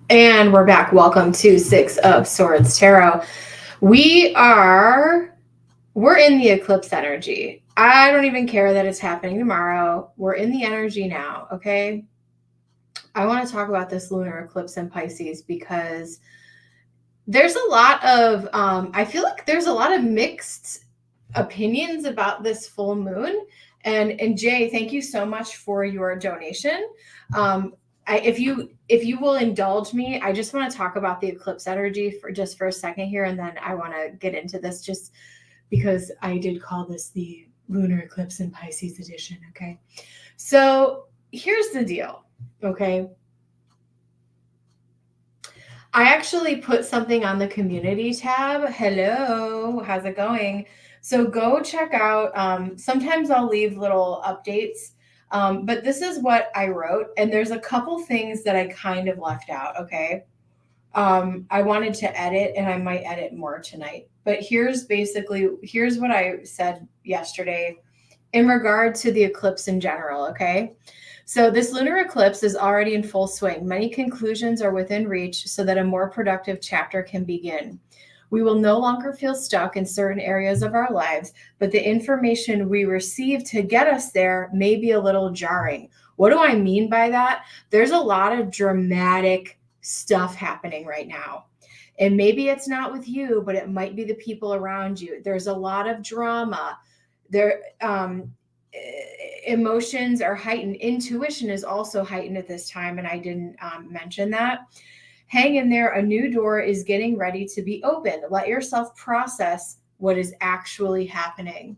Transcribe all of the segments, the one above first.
And we're back. Welcome to Six of Swords Tarot. We're in the eclipse energy. I don't even care that it's happening tomorrow. We're in the energy now, okay? I want to talk about this lunar eclipse in Pisces because there's a lot of I feel like there's a lot of mixed opinions about this full moon. And Jay, thank you so much for your donation. If you will indulge me, I just want to talk about the eclipse energy for a second here, and then I want to get into this just because I did call this the lunar eclipse in Pisces edition. Okay, so here's the deal. Okay, I actually put something on the community tab. Hello, how's it going? So go check out. Sometimes I'll leave little updates, but this is what I wrote, and there's a couple things that I kind of left out. Okay, I wanted to edit, and I might edit more tonight. But here's what I said yesterday in regard to the eclipse in general. Okay. So, this lunar eclipse is already in full swing. Many conclusions are within reach so that a more productive chapter can begin. We will no longer feel stuck in certain areas of our lives, but the information we receive to get us there may be a little jarring. What do I mean by that? There's a lot of dramatic stuff happening right now. And maybe it's not with you, but it might be the people around you. There's a lot of drama. There, emotions are heightened. Intuition is also heightened at this time, and I didn't mention that. Hang in there. A new door is getting ready to be opened. Let yourself process what is actually happening,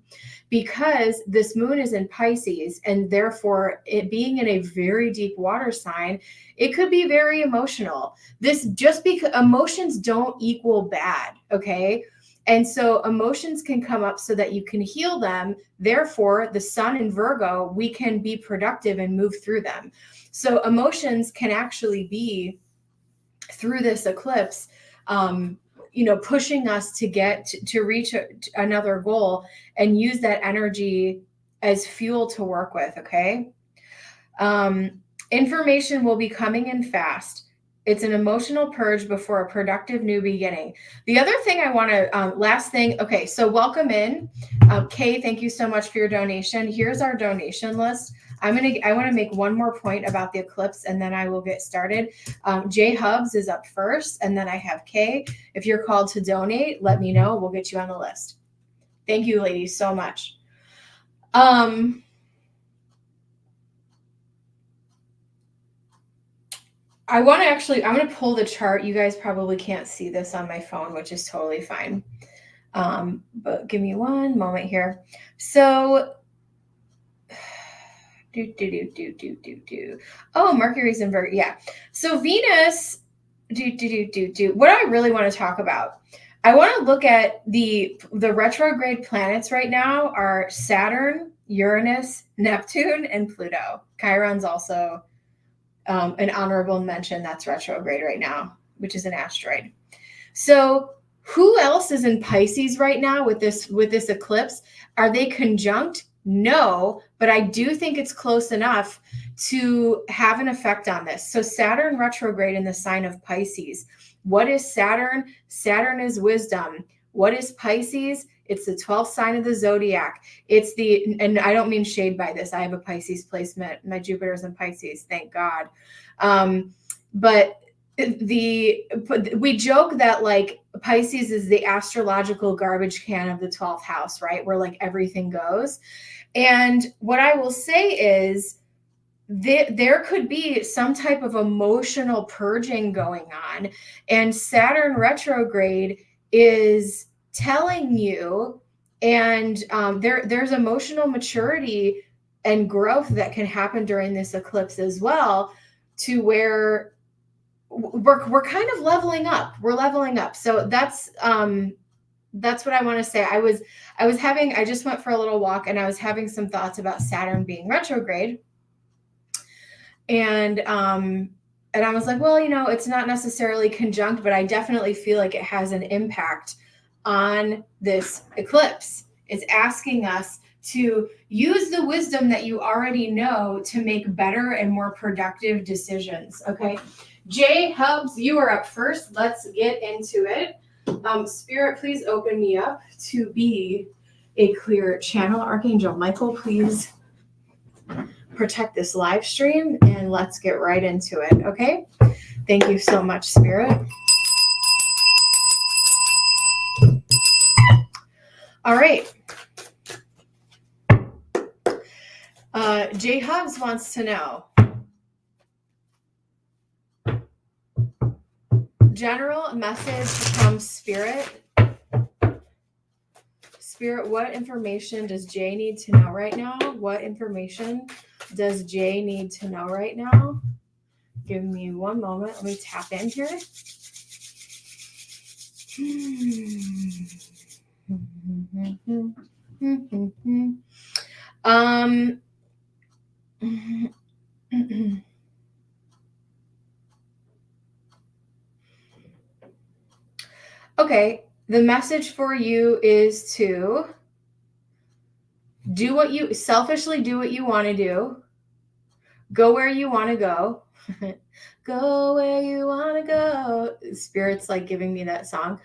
because this moon is in Pisces, and therefore it being in a very deep water sign, it could be very emotional. This just because emotions don't equal bad, okay? And so emotions can come up so that you can heal them. Therefore, the sun in Virgo, we can be productive and move through them. So emotions can actually be through this eclipse, pushing us to get to reach another goal and use that energy as fuel to work with. Okay. Information will be coming in fast. It's an emotional purge before a productive new beginning. The other thing I want to, last thing, okay, so welcome in. Kay, thank you so much for your donation. Here's our donation list. I want to make one more point about the eclipse, and then I will get started. Jay Hubs is up first, and then I have Kay. If you're called to donate, let me know. We'll get you on the list. Thank you, ladies, so much. I'm going to pull the chart. You guys probably can't see this on my phone, which is totally fine. But give me one moment here. So, oh, Mercury's in Virgo. Yeah. So Venus, what I really want to talk about, I want to look at the retrograde planets right now are Saturn, Uranus, Neptune, and Pluto. Chiron's also an honorable mention that's retrograde right now, which is an asteroid. So who else is in Pisces right now with this eclipse? Are they conjunct? No, but I do think it's close enough to have an effect on this. So Saturn retrograde in the sign of Pisces. What is Saturn? Saturn is wisdom. What is Pisces? It's the 12th sign of the zodiac. And I don't mean shade by this. I have a Pisces placement. My Jupiter's in Pisces, thank God. But we joke that like Pisces is the astrological garbage can of the 12th house, right? Where like everything goes. And what I will say is there could be some type of emotional purging going on. And Saturn retrograde is telling you, and there's emotional maturity and growth that can happen during this eclipse as well, to where we're kind of leveling up. We're leveling up. So that's what I want to say. I just went for a little walk, and I was having some thoughts about Saturn being retrograde. And I was like, well, it's not necessarily conjunct, but I definitely feel like it has an impact on this eclipse. It's asking us to use the wisdom that you already know to make better and more productive decisions. Okay. Jay Hubs, you are up first. Let's get into it. Spirit, please open me up to be a clear channel. Archangel Michael, please protect this live stream, and let's get right into it, okay? Thank you so much, Spirit. All right. Jay Hubs wants to know, general message from Spirit. Spirit, what information does Jay need to know right now? What information does Jay need to know right now? Give me one moment. Let me tap in here. Okay, the message for you is to selfishly do what you want to do. Go where you want to go. Go where you want to go. Spirit's like giving me that song.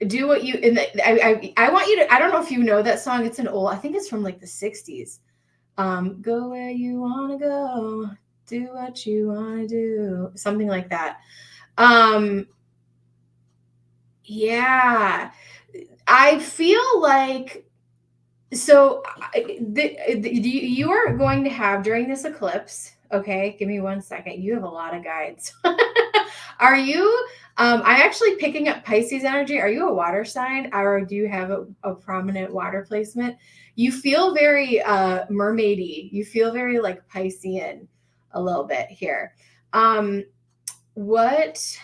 Do what you, and I want you to, I don't know if you know that song. It's an old, I think it's from like the 60s. Go where you want to go. Do what you want to do. Something like that. Yeah, I feel like, so you are going to have during this eclipse, okay, give me 1 second. You have a lot of guides. Are you, I'm actually picking up Pisces energy. Are you a water sign, or do you have a prominent water placement? You feel very mermaidy. You feel very like Piscean a little bit here. What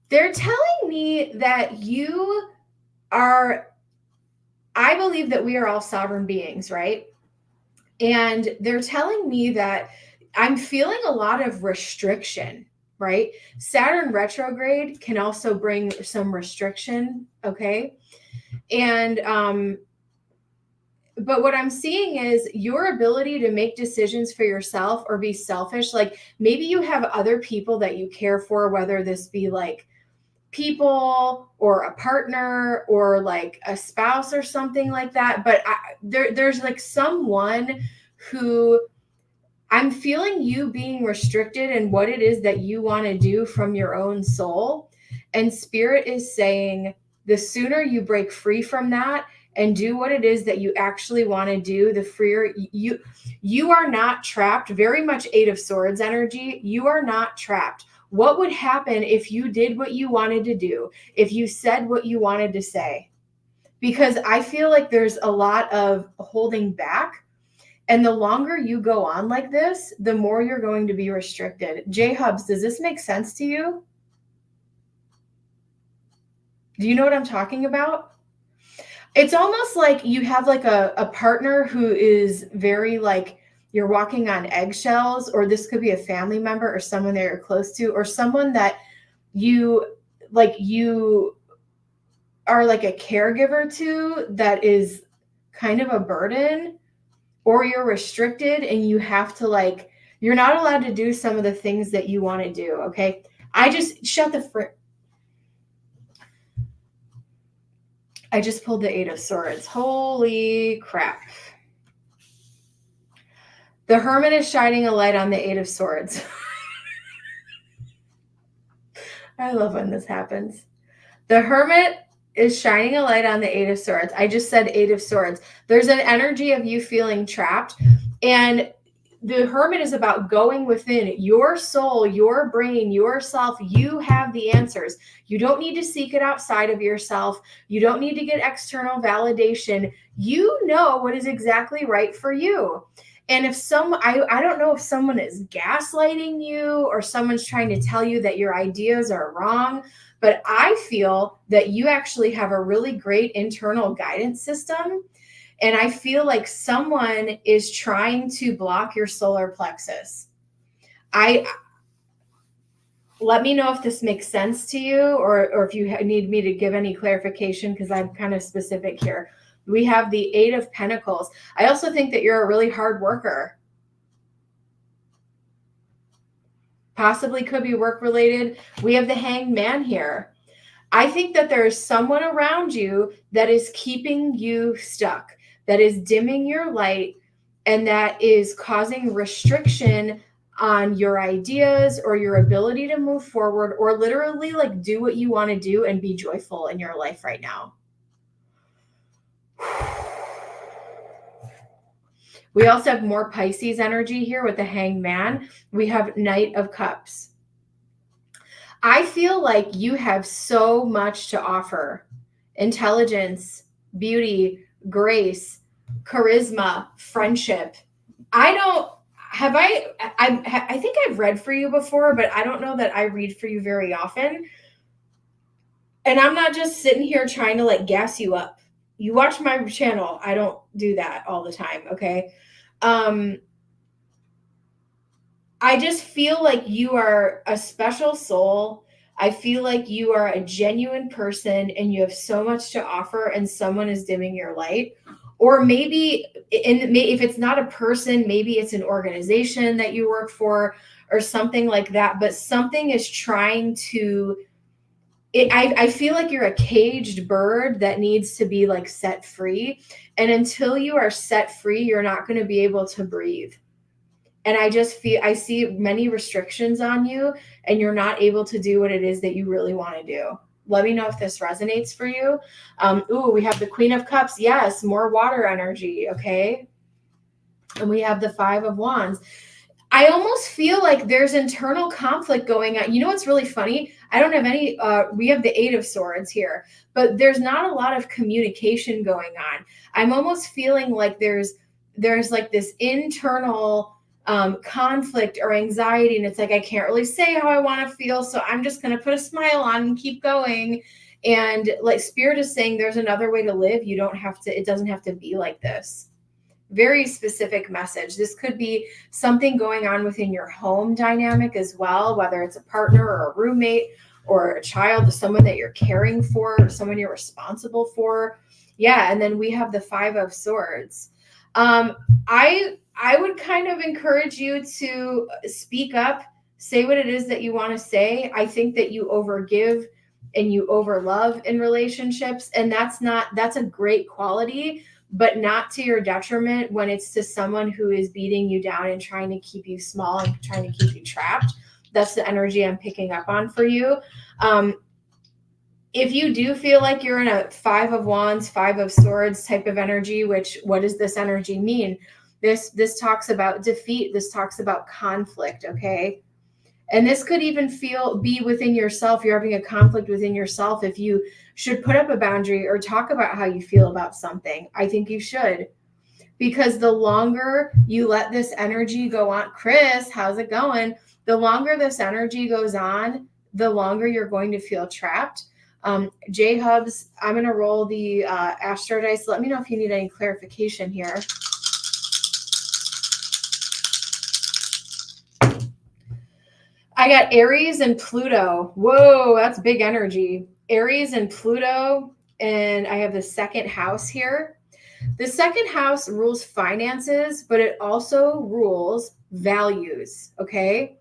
they're telling me that you are, I believe that we are all sovereign beings, right? And they're telling me that I'm feeling a lot of restriction, right? Saturn retrograde can also bring some restriction, okay? And but what I'm seeing is your ability to make decisions for yourself or be selfish. Like maybe you have other people that you care for, whether this be like people or a partner or like a spouse or something like that. But there's like someone who I'm feeling you being restricted in what it is that you want to do from your own soul. And Spirit is saying the sooner you break free from that and do what it is that you actually want to do, the freer you are not trapped. Very much 8 of Swords energy. You are not trapped. What would happen if you did what you wanted to do, if you said what you wanted to say? Because I feel like there's a lot of holding back. And the longer you go on like this, the more you're going to be restricted. Jay Hubs, does this make sense to you? Do you know what I'm talking about? It's almost like you have like a partner who is very like, you're walking on eggshells, or this could be a family member or someone that you're close to, or someone that you are like a caregiver to that is kind of a burden, or you're restricted and you have to like, you're not allowed to do some of the things that you want to do. Okay. I just I just pulled the 8 of Swords. Holy crap. The Hermit is shining a light on the 8 of Swords. I love when this happens. The Hermit is shining a light on the 8 of Swords. I just said 8 of Swords. There's an energy of you feeling trapped. And the Hermit is about going within your soul, your brain, yourself. You have the answers. You don't need to seek it outside of yourself. You don't need to get external validation. You know what is exactly right for you. And if I don't know if someone is gaslighting you or someone's trying to tell you that your ideas are wrong, but I feel that you actually have a really great internal guidance system. And I feel like someone is trying to block your solar plexus. Let me know if this makes sense to you, or if you need me to give any clarification, because I'm kind of specific here. We have the 8 of Pentacles. I also think that you're a really hard worker. Possibly could be work related. We have the Hanged Man here. I think that there is someone around you that is keeping you stuck, that is dimming your light, and that is causing restriction on your ideas or your ability to move forward, or literally like do what you want to do and be joyful in your life right now. We also have more Pisces energy here with the Hanged Man. We have Knight of Cups. I feel like you have so much to offer. Intelligence, beauty, grace, charisma, friendship. I think I've read for you before, but I don't know that I read for you very often. And I'm not just sitting here trying to like gas you up. You watch my channel. I don't do that all the time, okay? I just feel like you are a special soul. I feel like you are a genuine person and you have so much to offer, and someone is dimming your light. Or maybe, if it's not a person, maybe it's an organization that you work for or something like that. But something is trying to, I feel like you're a caged bird that needs to be like set free. And until you are set free, you're not going to be able to breathe. And I see many restrictions on you, and you're not able to do what it is that you really want to do. Let me know if this resonates for you. We have the Queen of Cups. Yes, more water energy. Okay. And we have the Five of Wands. I almost feel like there's internal conflict going on. You know what's really funny? I don't have any, we have the Eight of Swords here, but there's not a lot of communication going on. I'm almost feeling like there's like this internal conflict or anxiety, and it's like I can't really say how I want to feel, so I'm just going to put a smile on and keep going. And like Spirit is saying, there's another way to live. You don't have to, it doesn't have to be like this. Very specific message. This could be something going on within your home dynamic as well, whether it's a partner or a roommate or a child, someone that you're caring for, or someone you're responsible for. Yeah. And then we have the Five of Swords. I would kind of encourage you to speak up, say what it is that you want to say. I think that you overgive and you overlove in relationships, and that's a great quality, but not to your detriment when it's to someone who is beating you down and trying to keep you small and trying to keep you trapped. That's the energy I'm picking up on for you. If you do feel like you're in a Five of Wands, Five of Swords type of energy, what does this energy mean? This talks about defeat. This talks about conflict, okay? And this could even be within yourself. You're having a conflict within yourself. If you should put up a boundary or talk about how you feel about something, I think you should. Because the longer you let this energy go on, Chris, how's it going? The longer this energy goes on, the longer you're going to feel trapped. J Hubs, I'm going to roll the Astro Dice. Let me know if you need any clarification here. I got Aries and Pluto. Whoa, that's big energy. Aries and Pluto, and I have the second house here. The second house rules finances, but it also rules values, okay?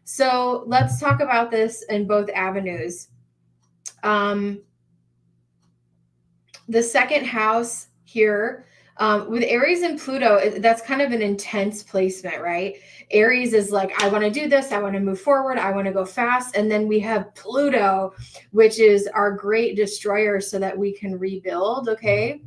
So let's talk about this in both avenues. The second house here, with Aries and Pluto, that's kind of an intense placement, right? Aries is like, I want to do this. I want to move forward. I want to go fast. And then we have Pluto, which is our great destroyer so that we can rebuild. Okay.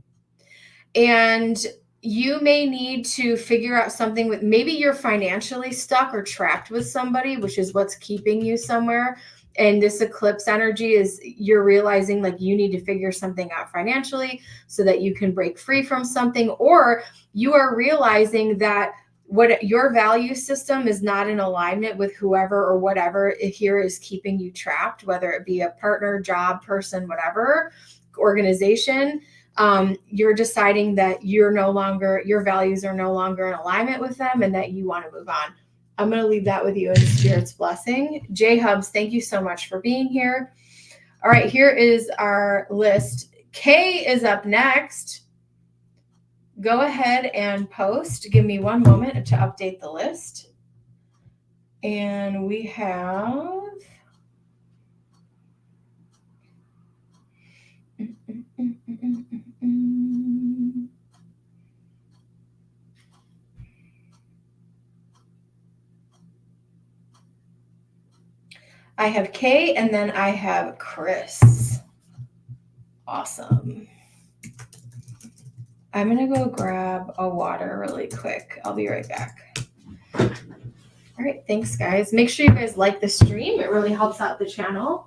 And you may need to figure out something with, maybe you're financially stuck or trapped with somebody, which is what's keeping you somewhere. And this eclipse energy is you're realizing like you need to figure something out financially so that you can break free from something, or you are realizing that what your value system is not in alignment with whoever or whatever here is keeping you trapped, whether it be a partner, job, person, whatever, organization. You're deciding that your values are no longer in alignment with them and that you want to move on. I'm going to leave that with you in Spirit's blessing. J Hubs, thank you so much for being here. All right, here is our list. Kay is up next. Go ahead and post. Give me one moment to update the list. And we have I have Kay, and then I have Chris. Awesome. I'm going to go grab a water really quick. I'll be right back. All right. Thanks, guys. Make sure you guys like the stream. It really helps out the channel.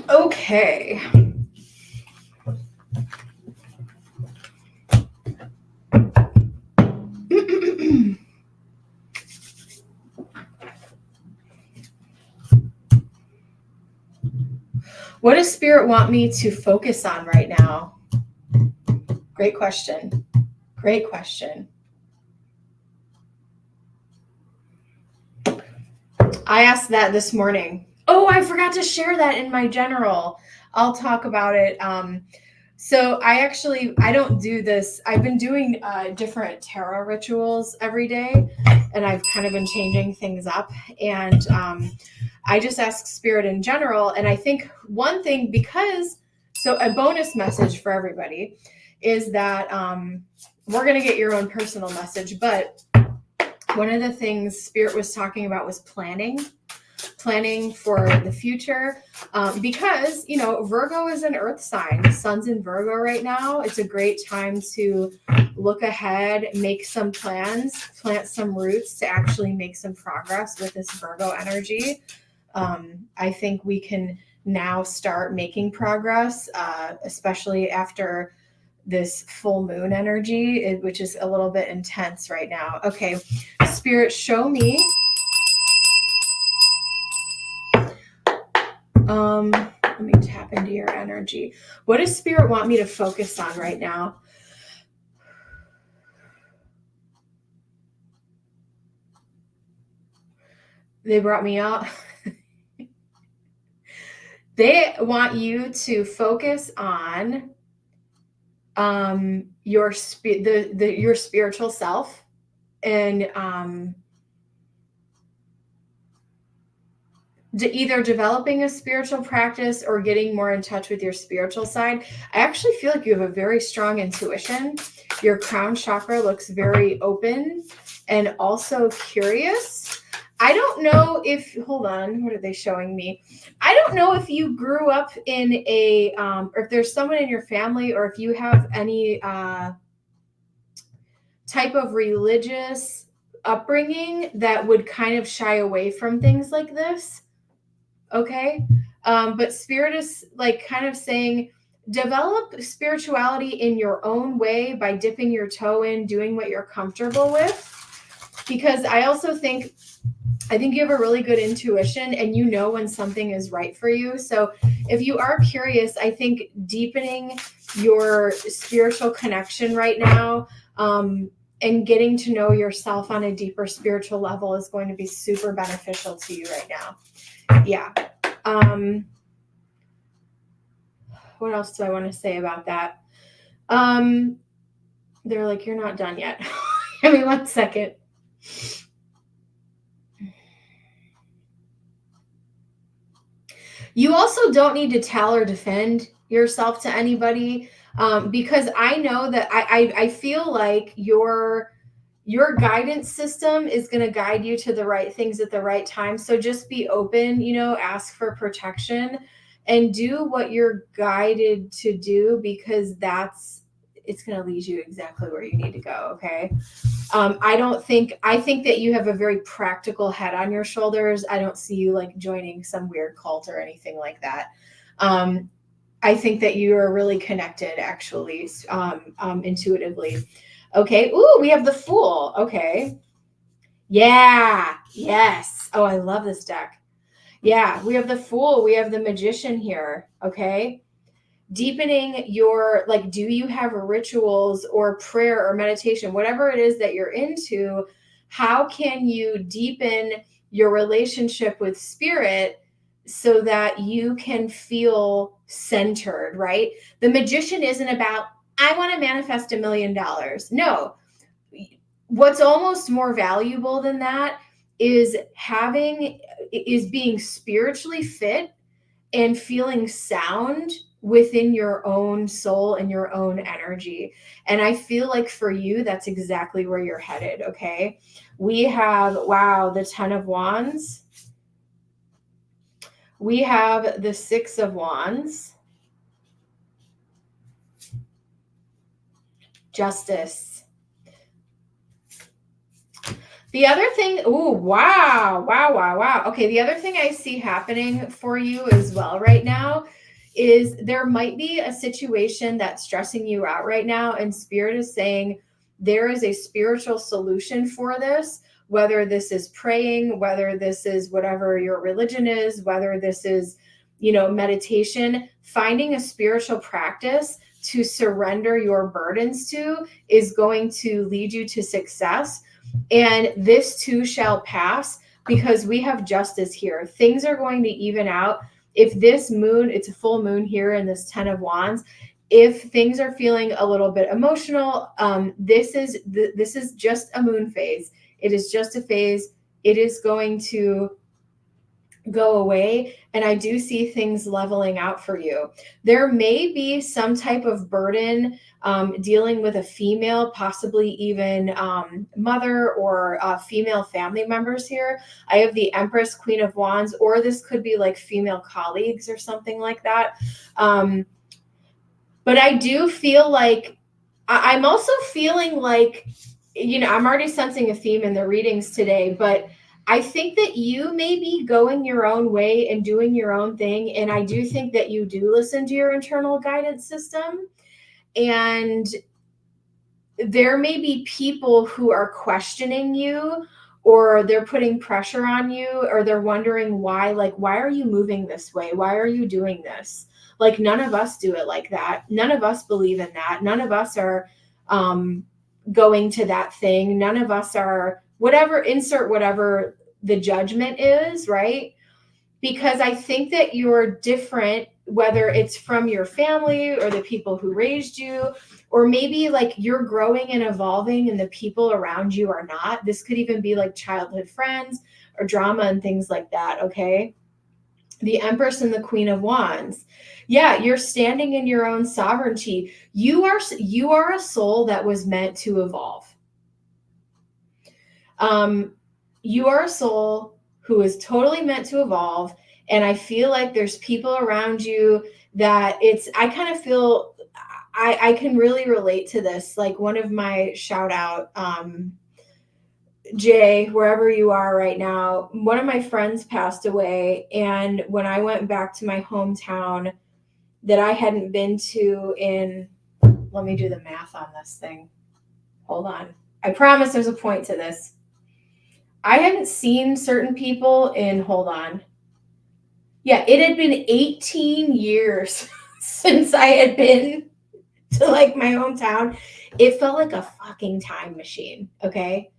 Okay. What does Spirit want me to focus on right now? Great question. Great question. I asked that this morning. Oh, I forgot to share that in my general. I'll talk about it. So I don't do this. I've been doing different tarot rituals every day, and I've kind of been changing things up. And I just ask Spirit in general. And I think one thing, so a bonus message for everybody is that we're going to get your own personal message. But one of the things Spirit was talking about was planning for the future, because Virgo is an earth sign. The sun's in Virgo right now. It's a great time to look ahead, make some plans, plant some roots to actually make some progress with this Virgo energy. I think we can now start making progress, especially after this full moon energy, which is a little bit intense right now. Okay, Spirit, show me. Let me tap into your energy. What does Spirit want me to focus on right now? They brought me up. They want you to focus on your your spiritual self, and either developing a spiritual practice or getting more in touch with your spiritual side. I actually feel like you have a very strong intuition. Your crown chakra looks very open and also curious. I don't know if, hold on, what are they showing me? I don't know if you grew up in a, or if there's someone in your family, or if you have any type of religious upbringing that would kind of shy away from things like this. Okay. But Spirit is like kind of saying, develop spirituality in your own way by dipping your toe in, doing what you're comfortable with. Because I think you have a really good intuition, and you know when something is right for you. So if you are curious, I think deepening your spiritual connection right now, and getting to know yourself on a deeper spiritual level is going to be super beneficial to you right now. Yeah. What else do I want to say about that? They're like, you're not done yet. Give me 1 second. You also don't need to tell or defend yourself to anybody, because I know that I feel like your guidance system is going to guide you to the right things at the right time. So just be open, ask for protection and do what you're guided to do, because it's going to lead you exactly where you need to go. Okay. I think that you have a very practical head on your shoulders. I don't see you like joining some weird cult or anything like that. I think that you are really connected, actually, intuitively. Okay. Ooh, we have the Fool. Okay. Yeah. Yes. Oh, I love this deck. Yeah. We have the Fool. We have the Magician here. Okay. deepening your, like, do you have rituals or prayer or meditation, whatever it is that you're into? How can you deepen your relationship with spirit so that you can feel centered, right? The magician isn't about, I want to manifest $1 million. No. What's almost more valuable than that is being spiritually fit and feeling sound within your own soul and your own energy. And I feel like for you, that's exactly where you're headed. Okay. We have, wow, the 10 of Wands. We have the 6 of Wands. Justice. The other thing, oh, wow. Okay, the other thing I see happening for you as well right now is there might be a situation that's stressing you out right now, and Spirit is saying there is a spiritual solution for this, whether this is praying, whether this is whatever your religion is, whether this is, meditation, finding a spiritual practice to surrender your burdens to is going to lead you to success. And this too shall pass, because we have justice here. Things are going to even out. If this moon, it's a full moon here in this 10 of Wands, if things are feeling a little bit emotional, this is just a moon phase. It is just a phase. It is going to go away, and I do see things leveling out for you. There may be some type of burden dealing with a female, possibly even mother or female family members here. I have the Empress, Queen of Wands, or this could be like female colleagues or something like that. But I do feel like I'm also feeling like, I'm already sensing a theme in the readings today, but I think that you may be going your own way and doing your own thing. And I do think that you do listen to your internal guidance system. And there may be people who are questioning you, or they're putting pressure on you, or they're wondering why, like, why are you moving this way? Why are you doing this? Like, none of us do it like that. None of us believe in that. None of us are going to that thing. None of us are insert whatever the judgment is, right? Because I think that you're different, whether it's from your family or the people who raised you, or maybe like you're growing and evolving and the people around you are not. This could even be like childhood friends or drama and things like that, okay? The Empress and the Queen of Wands. Yeah, you're standing in your own sovereignty. You are a soul that was meant to evolve. You are a soul who is totally meant to evolve. And I feel like there's people around you that I kind of feel I can really relate to this. Like, one of my shout out, Jay, wherever you are right now, one of my friends passed away. And when I went back to my hometown that I hadn't been to let me do the math on this thing. Hold on. I promise there's a point to this. I hadn't seen certain people hold on. Yeah, it had been 18 years since I had been to like my hometown. It felt like a fucking time machine. Okay.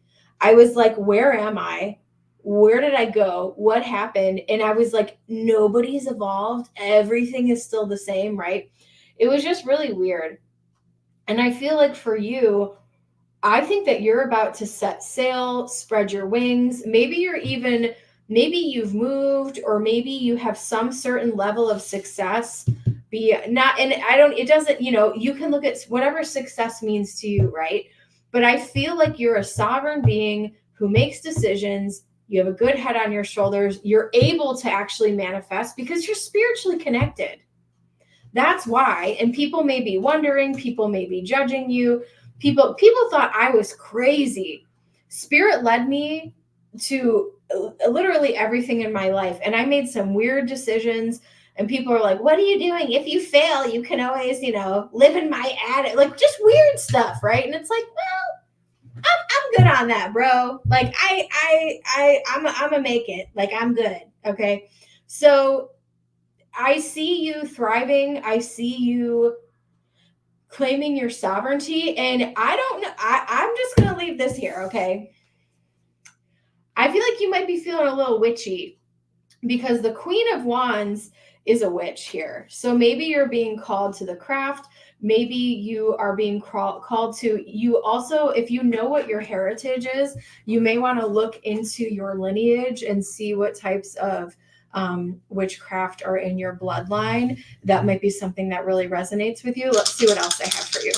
I was like, where am I? Where did I go? What happened? And I was like, nobody's evolved. Everything is still the same, right? It was just really weird. And I feel like for you, I think that you're about to set sail, spread your wings. Maybe you've moved, or maybe you have some certain level of success. It doesn't, you can look at whatever success means to you, right? But I feel like you're a sovereign being who makes decisions. You have a good head on your shoulders. You're able to actually manifest because you're spiritually connected. That's why. And people may be wondering, people may be judging you. People thought I was crazy. Spirit led me to literally everything in my life. And I made some weird decisions. And people are like, what are you doing? If you fail, you can always, live in my attic. Like, just weird stuff, right? And it's like, well, I'm good on that, bro. Like, I'm gonna make it. Like, I'm good. Okay. So I see you thriving. I see you claiming your sovereignty. And I don't know. I'm just going to leave this here. Okay. I feel like you might be feeling a little witchy because the Queen of Wands is a witch here. So maybe you're being called to the craft. Maybe you are being called to, you also, if you know what your heritage is, you may want to look into your lineage and see what types of witchcraft are in your bloodline. That might be something that really resonates with you. Let's see what else I have for you.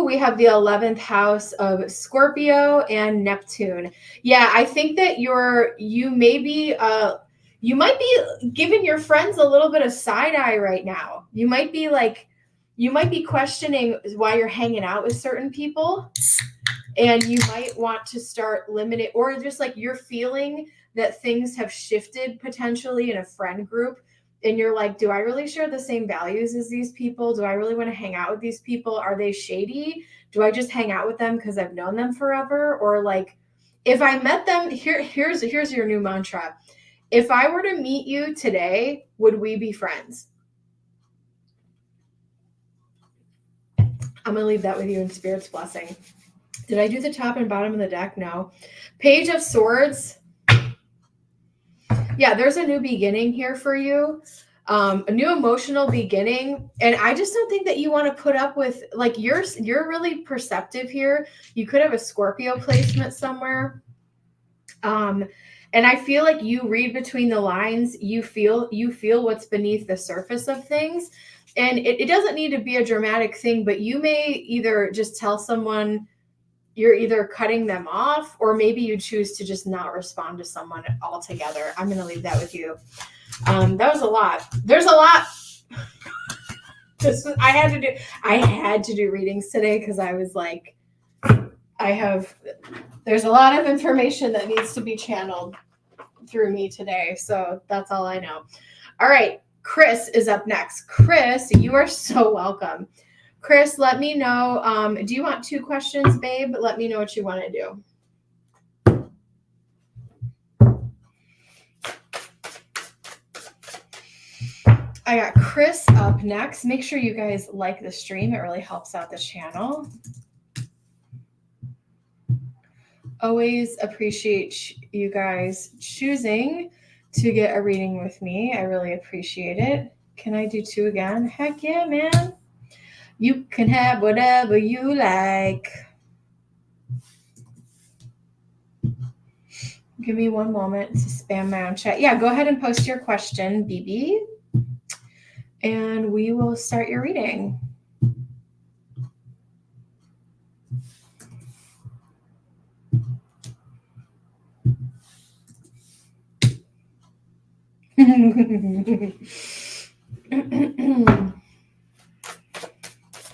We have the 11th house of Scorpio and Neptune. Yeah, I think that you might be giving your friends a little bit of side eye right now. You might be questioning why you're hanging out with certain people, and you might want to start limiting, or just like you're feeling that things have shifted potentially in a friend group. And you're like, do I really share the same values as these people? Do I really want to hang out with these people? Are they shady? Do I just hang out with them because I've known them forever? Or like, if I met them, here's your new mantra. If I were to meet you today, would we be friends? I'm going to leave that with you in Spirit's blessing. Did I do the top and bottom of the deck? No. Page of Swords. Yeah, there's a new beginning here for you. A new emotional beginning. And I just don't think that you want to put up with, like, you're really perceptive here. You could have a Scorpio placement somewhere. And I feel like you read between the lines. You feel what's beneath the surface of things. And it doesn't need to be a dramatic thing, but you may either just tell someone you're either cutting them off, or maybe you choose to just not respond to someone altogether. I'm going to leave that with you. That was a lot. There's a lot. I had to do readings today because I was like, there's a lot of information that needs to be channeled through me today. So that's all I know. All right. Chris is up next. Chris, you are so welcome. Chris, let me know. Do you want 2 questions, babe? Let me know what you want to do. I got Chris up next. Make sure you guys like the stream. It really helps out the channel. Always appreciate you guys choosing to get a reading with me. I really appreciate it. Can I do 2 again? Heck yeah, man. You can have whatever you like. Give me 1 moment to spam my own chat. Yeah, go ahead and post your question, BB, and we will start your reading.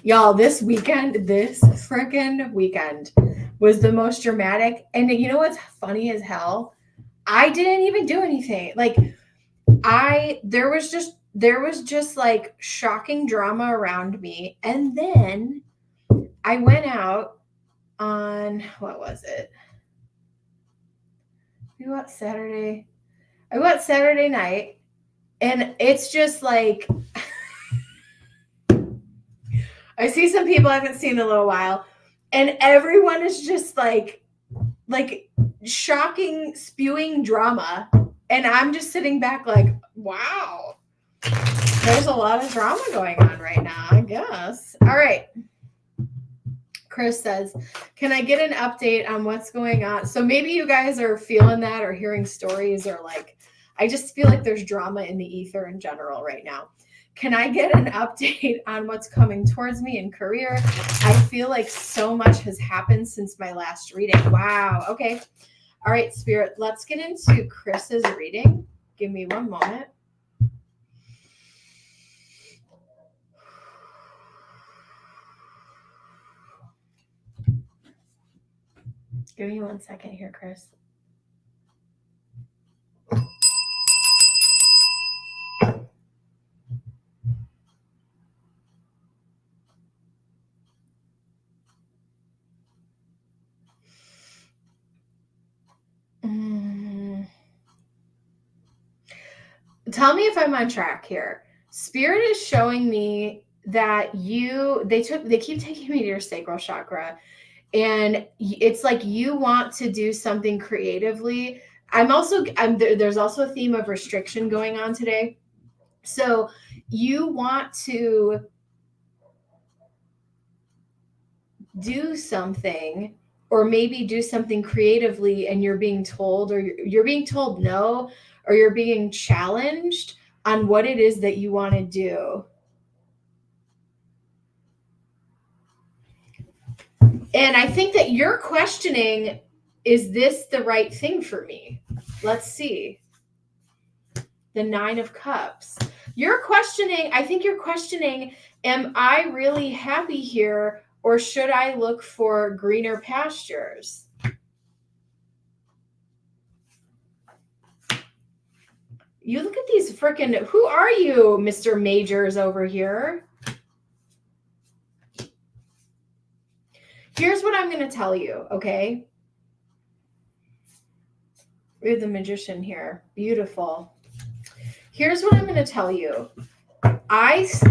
Y'all, this freaking weekend was the most dramatic. And you know what's funny as hell? I didn't even do anything. Like, there was just like shocking drama around me. And then I went out on, what was it? I went Saturday night, and it's just like, I see some people I haven't seen in a little while, and everyone is just like shocking, spewing drama. And I'm just sitting back like, wow, there's a lot of drama going on right now, I guess. All right. Chris says, can I get an update on what's going on? So maybe you guys are feeling that or hearing stories, or like, I just feel like there's drama in the ether in general right now. Can I get an update on what's coming towards me in career? I feel like so much has happened since my last reading. Wow. Okay. All right, Spirit, let's get into Chris's reading. Give me 1 moment. Give me 1 second here, Chris. tell me if I'm on track here. Spirit is showing me that they keep taking me to your sacral chakra, and it's like you want to do something creatively. There's also a theme of restriction going on today. So you want to do something, or maybe do something creatively, and you're being told, or you're being told no, or you're being challenged on what it is that you want to do. And I think that you're questioning, is this the right thing for me? Let's see. The 9 of Cups. I think you're questioning, am I really happy here, or should I look for greener pastures? You look at these freaking, who are you, Mr. Majors over here? Here's what I'm going to tell you, okay? We're the Magician here. Beautiful. Here's what I'm going to tell you.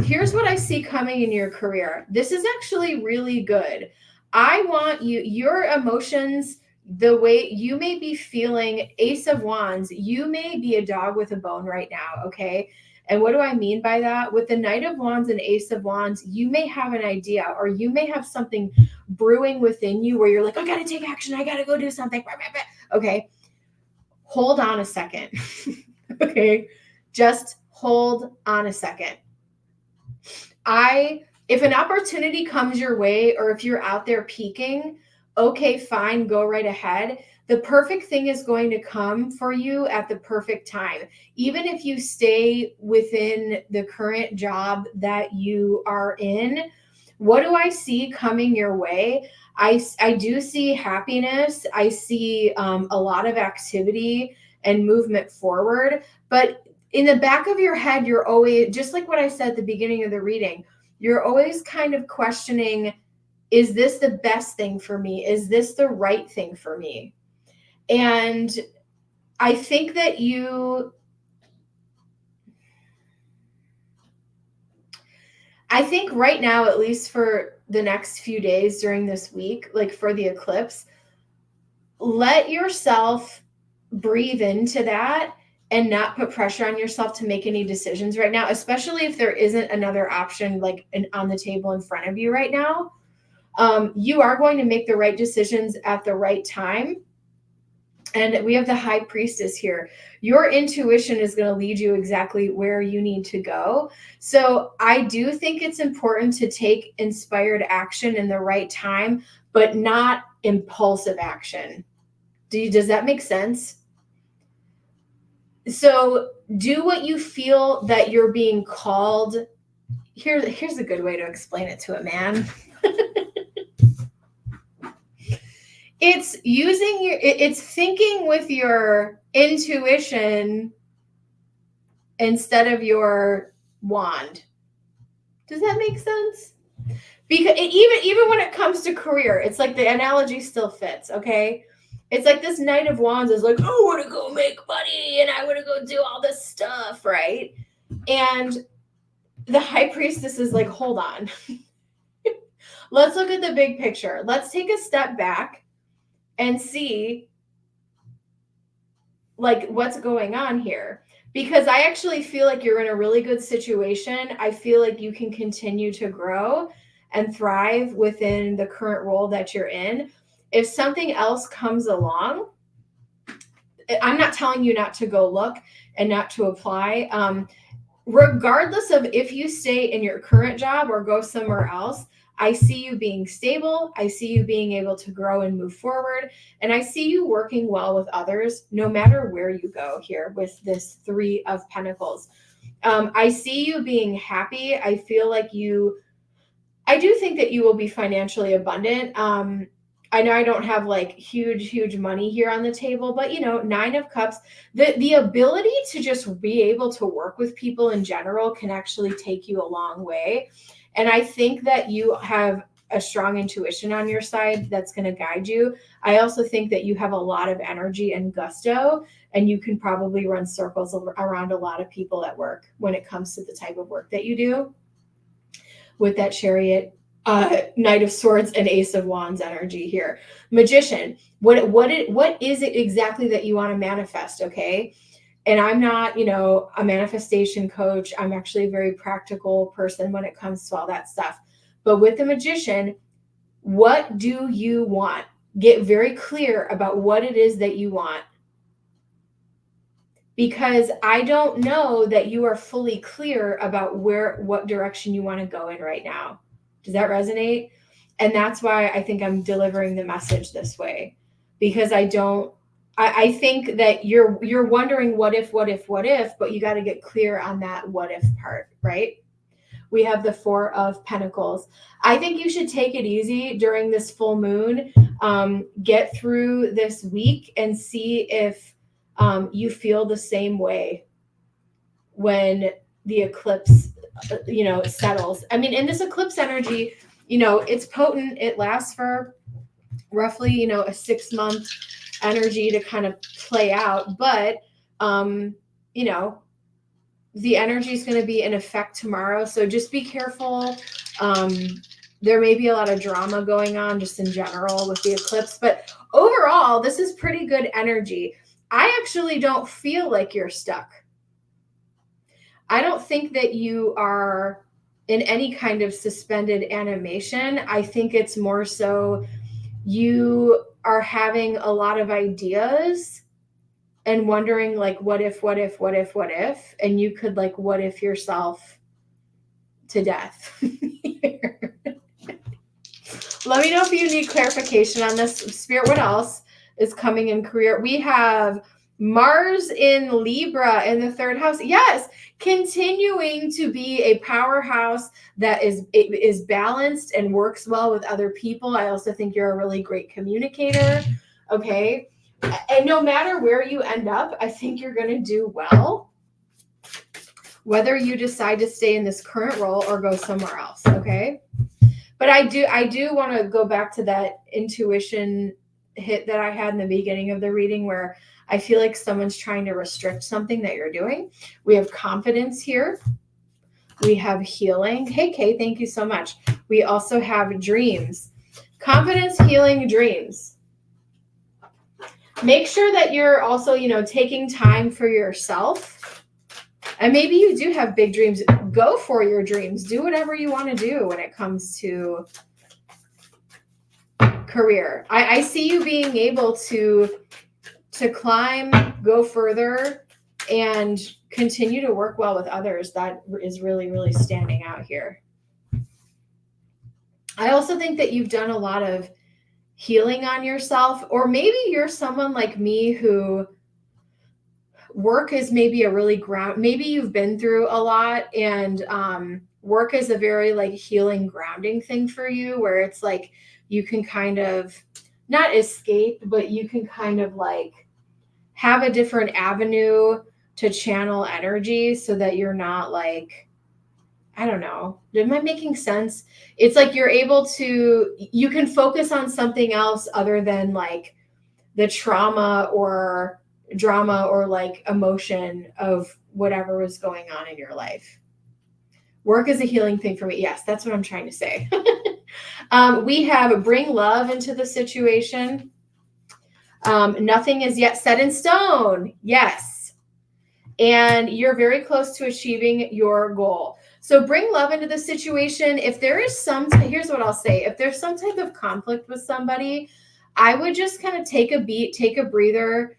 Here's what I see coming in your career. This is actually really good. I want your emotions, the way you may be feeling, Ace of Wands, you may be a dog with a bone right now, okay? And what do I mean by that? With the Knight of Wands and Ace of Wands, you may have an idea, or you may have something brewing within you where you're like, I got to take action. I got to go do something. Okay. Hold on a second. Okay. Just hold on a second. If an opportunity comes your way, or if you're out there peaking, okay, fine, go right ahead. The perfect thing is going to come for you at the perfect time. Even if you stay within the current job that you are in, what do I see coming your way? I do see happiness. I see a lot of activity and movement forward. But in the back of your head, you're always, just like what I said at the beginning of the reading, you're always kind of questioning, is this the best thing for me? Is this the right thing for me? And I think that I think right now, at least for the next few days during this week, like for the eclipse, let yourself breathe into that and not put pressure on yourself to make any decisions right now, especially if there isn't another option like on the table in front of you right now. You are going to make the right decisions at the right time. And we have the High Priestess here. Your intuition is going to lead you exactly where you need to go. So I do think it's important to take inspired action in the right time, but not impulsive action. Does that make sense? So do what you feel that you're being called. Here's a good way to explain it to a man. It's thinking with your intuition instead of your wand. Does that make sense? Because even when it comes to career, it's like the analogy still fits, okay? It's like this Knight of Wands is like, I want to go make money and I want to go do all this stuff, right? And the High Priestess is like, hold on. Let's look at the big picture. Let's take a step back and see like what's going on here. Because I actually feel like you're in a really good situation. I feel like you can continue to grow and thrive within the current role that you're in. If something else comes along, I'm not telling you not to go look and not to apply. Regardless of if you stay in your current job or go somewhere else, I see you being stable. I see you being able to grow and move forward. And I see you working well with others, no matter where you go here with this 3 of Pentacles. I see you being happy. I feel like I do think that you will be financially abundant. I know I don't have like huge money here on the table, but 9 of Cups, the ability to just be able to work with people in general can actually take you a long way. And I think that you have a strong intuition on your side that's going to guide you. I also think that you have a lot of energy and gusto, and you can probably run circles around a lot of people at work when it comes to the type of work that you do with that Chariot, Knight of Swords, and Ace of Wands energy here. Magician, what is it exactly that you want to manifest? Okay. And I'm not, a manifestation coach. I'm actually a very practical person when it comes to all that stuff. But with the Magician, what do you want? Get very clear about what it is that you want. Because I don't know that you are fully clear about what direction you want to go in right now. Does that resonate? And that's why I think I'm delivering the message this way, because I think that you're wondering what if, but you got to get clear on that what if part, right? We have the Four of Pentacles. I think you should take it easy during this full moon. Get through this week and see if you feel the same way when the eclipse, settles. I mean, in this eclipse energy, it's potent. It lasts for roughly, a 6-month energy to kind of play out. But, the energy is going to be in effect tomorrow. So just be careful. There may be a lot of drama going on just in general with the eclipse, but overall, this is pretty good energy. I actually don't feel like you're stuck. I don't think that you are in any kind of suspended animation. I think it's more so you are having a lot of ideas and wondering like, what if, and you could like, what if yourself to death. Let me know if you need clarification on this. Spirit, what else is coming in career? We have Mars in Libra in the 3rd house. Yes, continuing to be a powerhouse that is balanced and works well with other people. I also think you're a really great communicator. Okay. And no matter where you end up, I think you're going to do well, whether you decide to stay in this current role or go somewhere else. Okay. But I do want to go back to that intuition hit that I had in the beginning of the reading, where I feel like someone's trying to restrict something that you're doing. We have confidence here. We have healing. Hey, Kay, thank you so much. We also have dreams. Confidence, healing, dreams. Make sure that you're also, taking time for yourself. And maybe you do have big dreams. Go for your dreams. Do whatever you want to do when it comes to career. I see you being able to climb, go further, and continue to work well with others. That is really, really standing out here. I also think that you've done a lot of healing on yourself, or maybe you're someone like me who work is maybe a really maybe you've been through a lot, and work is a very like healing, grounding thing for you, where it's like you can kind of not escape, but you can kind of like have a different avenue to channel energy so that you're not like, I don't know. Am I making sense? It's like you can focus on something else other than like the trauma or drama or like emotion of whatever was going on in your life. Work is a healing thing for me. Yes, that's what I'm trying to say. We have bring love into the situation. Nothing is yet set in stone. Yes. And you're very close to achieving your goal. So bring love into the situation. If there is here's what I'll say. If there's some type of conflict with somebody, I would just kind of take a beat, take a breather,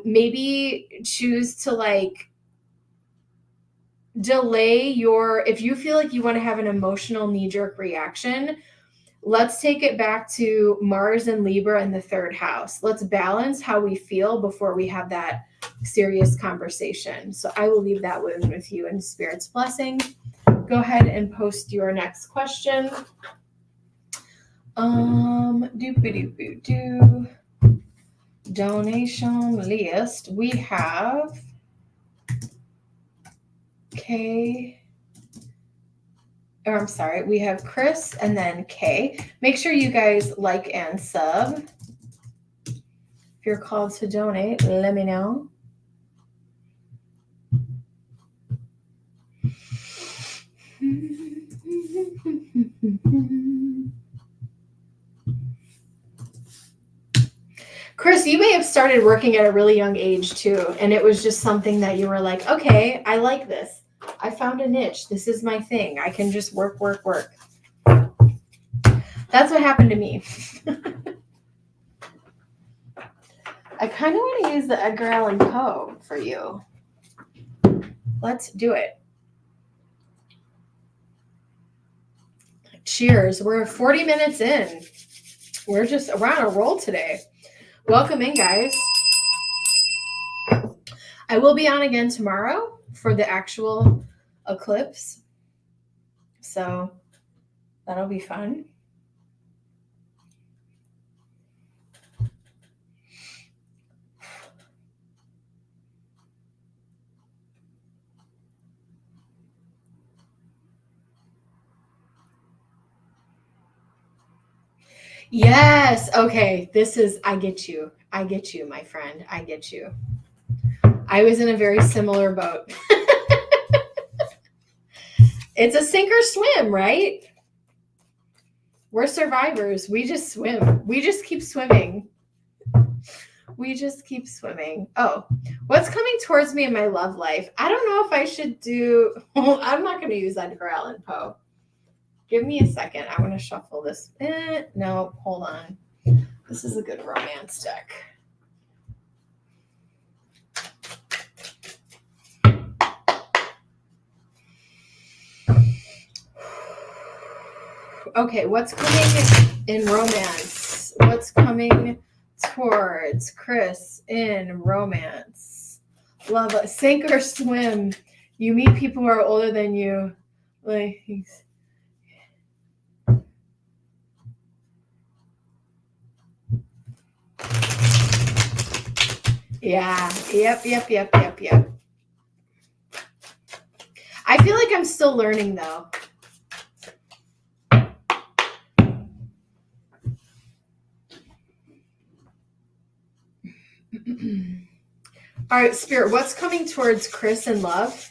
maybe choose to like delay if you feel like you want to have an emotional knee-jerk reaction, let's take it back to Mars and Libra in the 3rd house. Let's balance how we feel before we have that serious conversation. So I will leave that with you in Spirit's blessing. Go ahead and post your next question. Donation list. We have or I'm sorry, we have Chris and then Kay. Make sure you guys like and sub. If you're called to donate, let me know. Chris, you may have started working at a really young age too, and it was just something that you were like, okay, I like this. I found a niche. This is my thing. I can just work. That's what happened to me. I kind of want to use the Edgar Allan Poe for you. Let's do it. Cheers. We're 40 minutes in. We're on a roll today. Welcome in, guys. I will be on again tomorrow for the actual eclipse. So that'll be fun. Yes. Okay. I get you. I get you, my friend. I get you. I was in a very similar boat. It's a sink or swim, right? We're survivors. We just swim. We just keep swimming. Oh, what's coming towards me in my love life? I don't know if I should do. I'm not going to use Edgar Allan Poe. Give me a second. I want to shuffle this. No, hold on. This is a good romance deck. Okay, what's coming in romance? What's coming towards Chris in romance? Love, sink or swim. You meet people who are older than you. Like, yeah. Yep. I feel like I'm still learning though. All right, Spirit, what's coming towards Chris in love?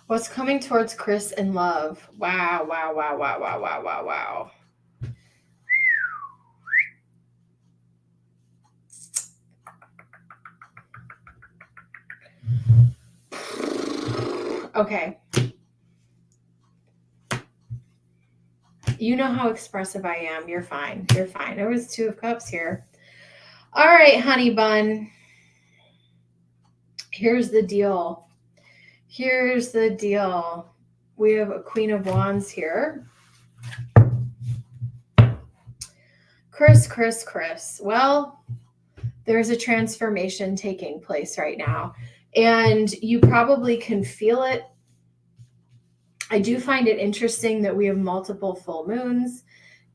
What's coming towards Chris in love? Wow. Okay. You know how expressive I am. You're fine. There was 2 of Cups here. All right, honey bun. Here's the deal. We have a Queen of Wands here. Chris. Well, there's a transformation taking place right now, and you probably can feel it. I do find it interesting that we have multiple full moons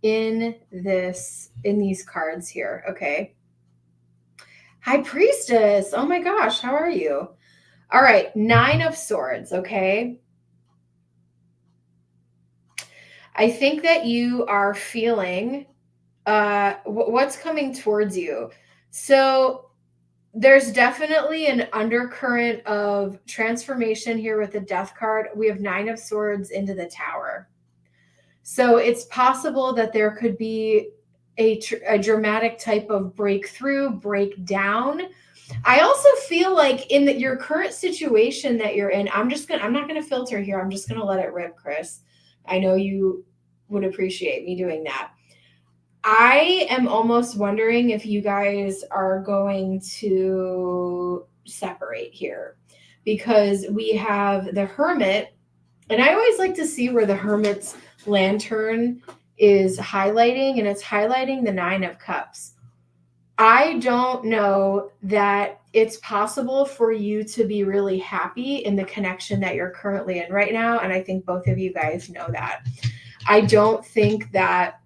in these cards here. Okay. High Priestess. Oh my gosh, how are you? All right, 9 of Swords, okay? I think that you are feeling what's coming towards you. So there's definitely an undercurrent of transformation here with the Death card. We have 9 of Swords into the Tower. So it's possible that there could be a dramatic type of breakdown. I also feel like in your current situation that you're in, I'm not going to filter here. I'm just going to let it rip, Chris. I know you would appreciate me doing that. I am almost wondering if you guys are going to separate here, because we have the Hermit, and I always like to see where the Hermit's lantern is highlighting, and it's highlighting the 9 of Cups. I don't know that it's possible for you to be really happy in the connection that you're currently in right now, and I think both of you guys know that. I don't think that,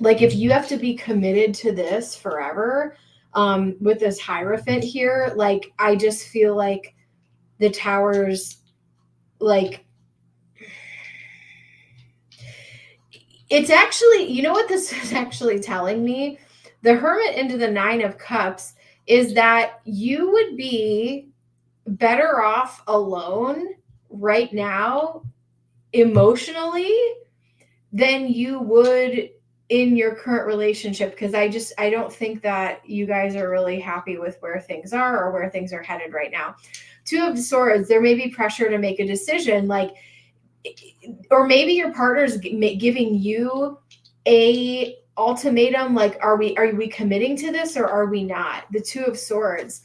like, if you have to be committed to this forever, with this Hierophant here. Like, I just feel like the Tower's like, it's actually, you know what this is actually telling me? The Hermit into the Nine of Cups is that you would be better off alone right now emotionally than you would in your current relationship, because I don't think that you guys are really happy with where things are or where things are headed right now. Two of Swords, there may be pressure to make a decision, like, or maybe your partner's giving you a ultimatum, like, are we committing to this or are we not? The Two of Swords,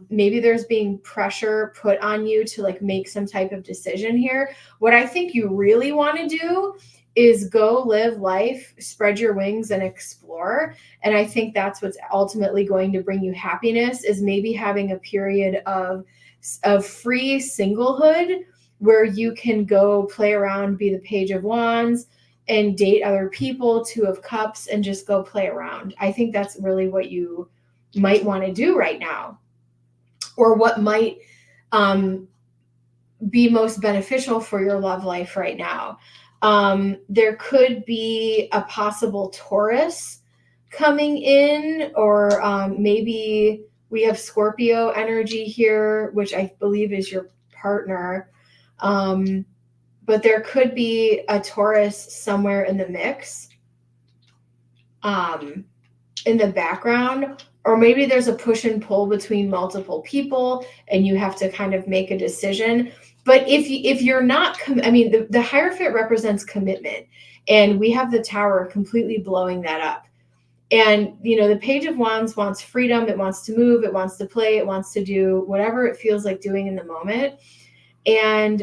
maybe there's being pressure put on you to like make some type of decision here. What I think you really want to do is go live life, spread your wings and explore. And I think that's what's ultimately going to bring you happiness, is maybe having a period of free singlehood where you can go play around, be the Page of Wands and date other people, Two of Cups, and just go play around. I think that's really what you might want to do right now, or what might be most beneficial for your love life right now. There could be a possible Taurus coming in, or maybe we have Scorpio energy here, which I believe is your partner. But there could be a Taurus somewhere in the mix, in the background, or maybe there's a push and pull between multiple people and you have to kind of make a decision. But if you're not, the Hierophant represents commitment, and we have the Tower completely blowing that up. And, the Page of Wands wants freedom. It wants to move. It wants to play. It wants to do whatever it feels like doing in the moment. And,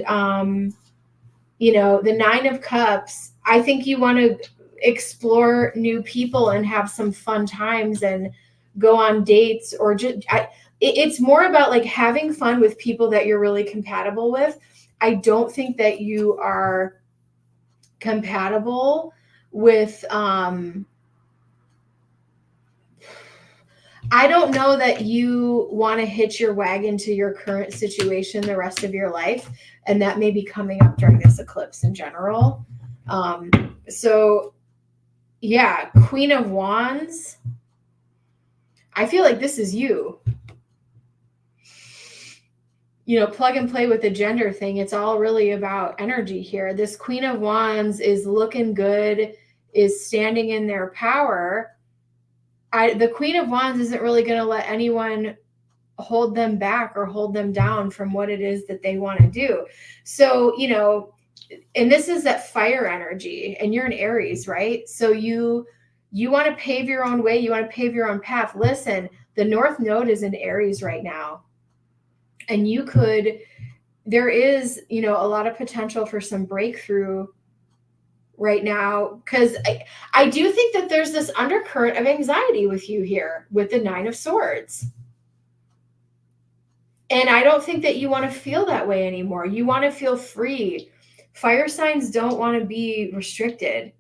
the Nine of Cups, I think you want to explore new people and have some fun times and go on dates, or it's more about like having fun with people that you're really compatible with. I don't think that you are compatible with, I don't know that you want to hitch your wagon to your current situation the rest of your life. And that may be coming up during this eclipse in general. So yeah, Queen of Wands. I feel like this is you. Plug and play with the gender thing. It's all really about energy here. This Queen of Wands is looking good, is standing in their power. The Queen of Wands isn't really going to let anyone hold them back or hold them down from what it is that they want to do. So, and this is that fire energy, and you're an Aries, right? So you want to pave your own way. You want to pave your own path. Listen, the North Node is in Aries right now. And there is, a lot of potential for some breakthrough right now, because I do think that there's this undercurrent of anxiety with you here with the Nine of Swords. And I don't think that you want to feel that way anymore. You want to feel free. Fire signs don't want to be restricted.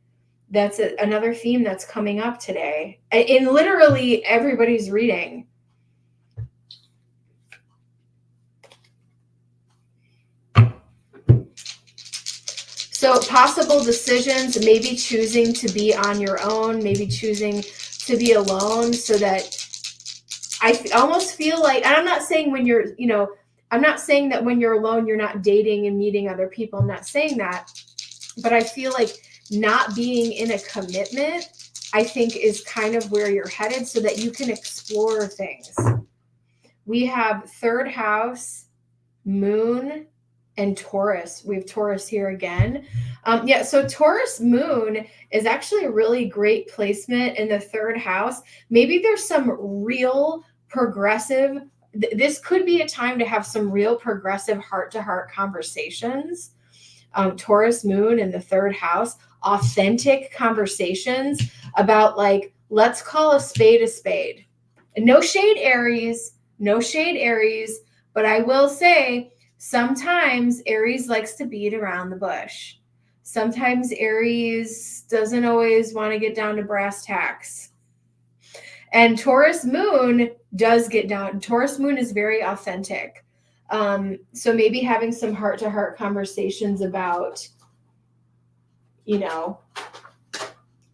That's another theme that's coming up today in literally everybody's reading. So possible decisions, maybe choosing to be on your own, maybe choosing to be alone, so that I almost feel like, and I'm not saying when you're, I'm not saying that when you're alone, you're not dating and meeting other people. I'm not saying that, but I feel like not being in a commitment, I think, is kind of where you're headed, so that you can explore things. We have third house, Moon, and Taurus. We have Taurus here again. So Taurus Moon is actually a really great placement in the third house. Maybe there's some real progressive, this could be a time to have some real progressive heart-to-heart conversations. Taurus Moon in the third house, authentic conversations about, like, let's call a spade. And no shade, Aries, but I will say, sometimes Aries likes to beat around the bush. Sometimes Aries doesn't always want to get down to brass tacks. And Taurus moon does get down. Taurus moon is very authentic. So maybe having some heart-to-heart conversations about, you know,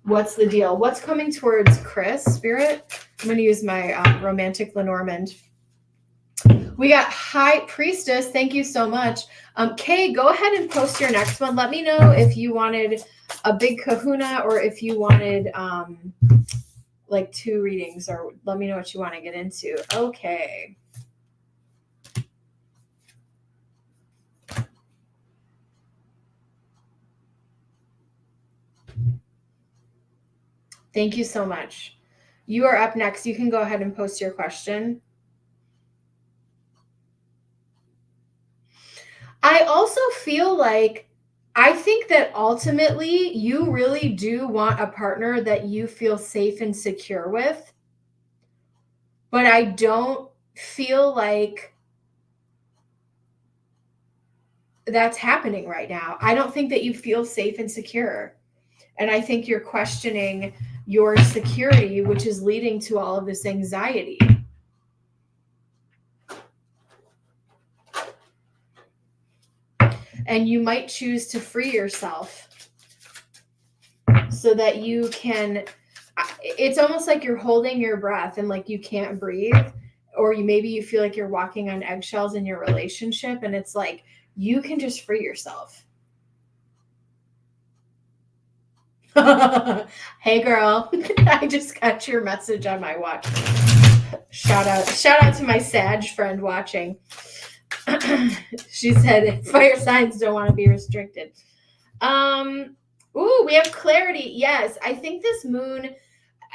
what's the deal? What's coming towards Chris, Spirit? I'm going to use my romantic Lenormand. We got High Priestess. Thank you so much. Kay, go ahead and post your next one. Let me know if you wanted a big kahuna or if you wanted like 2 readings, or let me know what you want to get into. Okay. Thank you so much. You are up next. You can go ahead and post your question. I also feel like, I think that ultimately you really do want a partner that you feel safe and secure with. But I don't feel like that's happening right now. I don't think that you feel safe and secure. And I think you're questioning your security, which is leading to all of this anxiety. And you might choose to free yourself so that you can, it's almost like you're holding your breath and like you can't breathe, or maybe you feel like you're walking on eggshells in your relationship, and it's like you can just free yourself. Hey girl, I just got your message on my watch. Shout out to my Sag friend watching. She said fire signs don't want to be restricted. Ooh, we have clarity. Yes, I think this moon,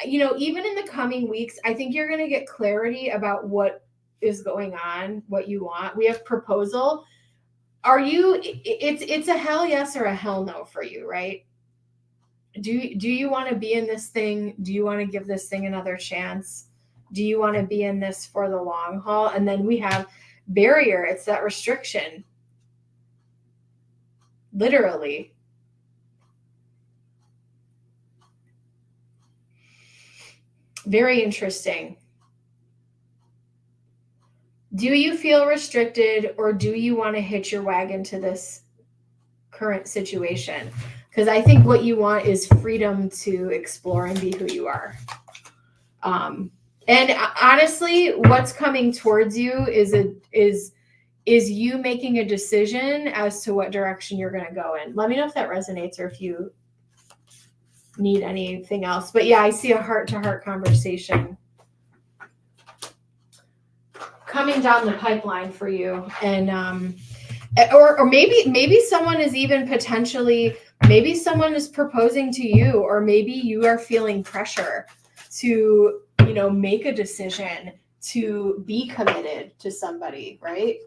you know, even in the coming weeks, I think you're going to get clarity about what is going on, what you want. We have proposal. Are you, it's a hell yes or a hell no for you, right? Do you want to be in this thing? Do you want to give this thing another chance? Do you want to be in this for the long haul? And then we have barrier. It's that restriction. Literally. Very interesting. Do you feel restricted, or do you want to hitch your wagon to this current situation? Because I think what you want is freedom to explore and be who you are. And honestly, what's coming towards you is you making a decision as to what direction you're going to go in. Let me know if that resonates or if you need anything else. But yeah, I see a heart-to-heart conversation coming down the pipeline for you. And or maybe someone is even potentially, maybe someone is proposing to you, or maybe you are feeling pressure to, you know, make a decision to be committed to somebody, right?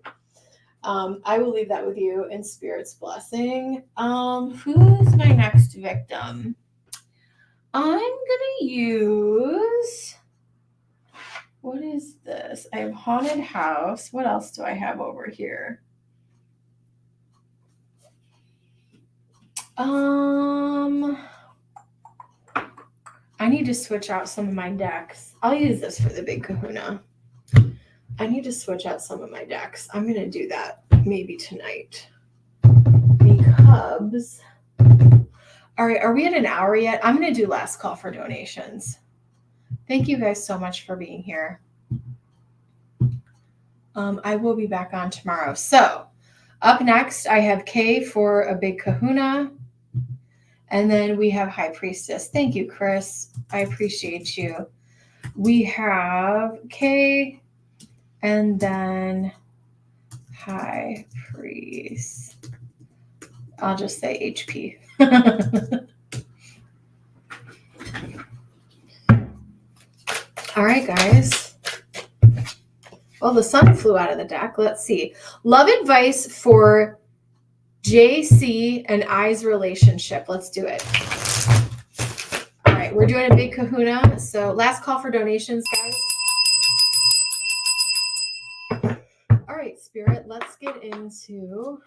I will leave that with you in Spirit's blessing. Who's my next victim? I'm gonna use, what is this? I have haunted house. What else do I have over here? I need to switch out some of my decks. I'll use this for the big kahuna. I need to switch out some of my decks. I'm going to do that maybe tonight. Because, all right, are we at an hour yet? I'm going to do last call for donations. Thank you guys so much for being here. I will be back on tomorrow. So up next, I have Kay for a big kahuna. And then we have High Priestess. Thank you, Chris. I appreciate you. We have Kay and then High Priest. I'll just say HP. All right, guys. Well, the sun flew out of the deck. Let's see. Love advice for JC and I's relationship. Let's do it. All right, we're doing a big kahuna. So last call for donations, guys. All right, Spirit, let's get into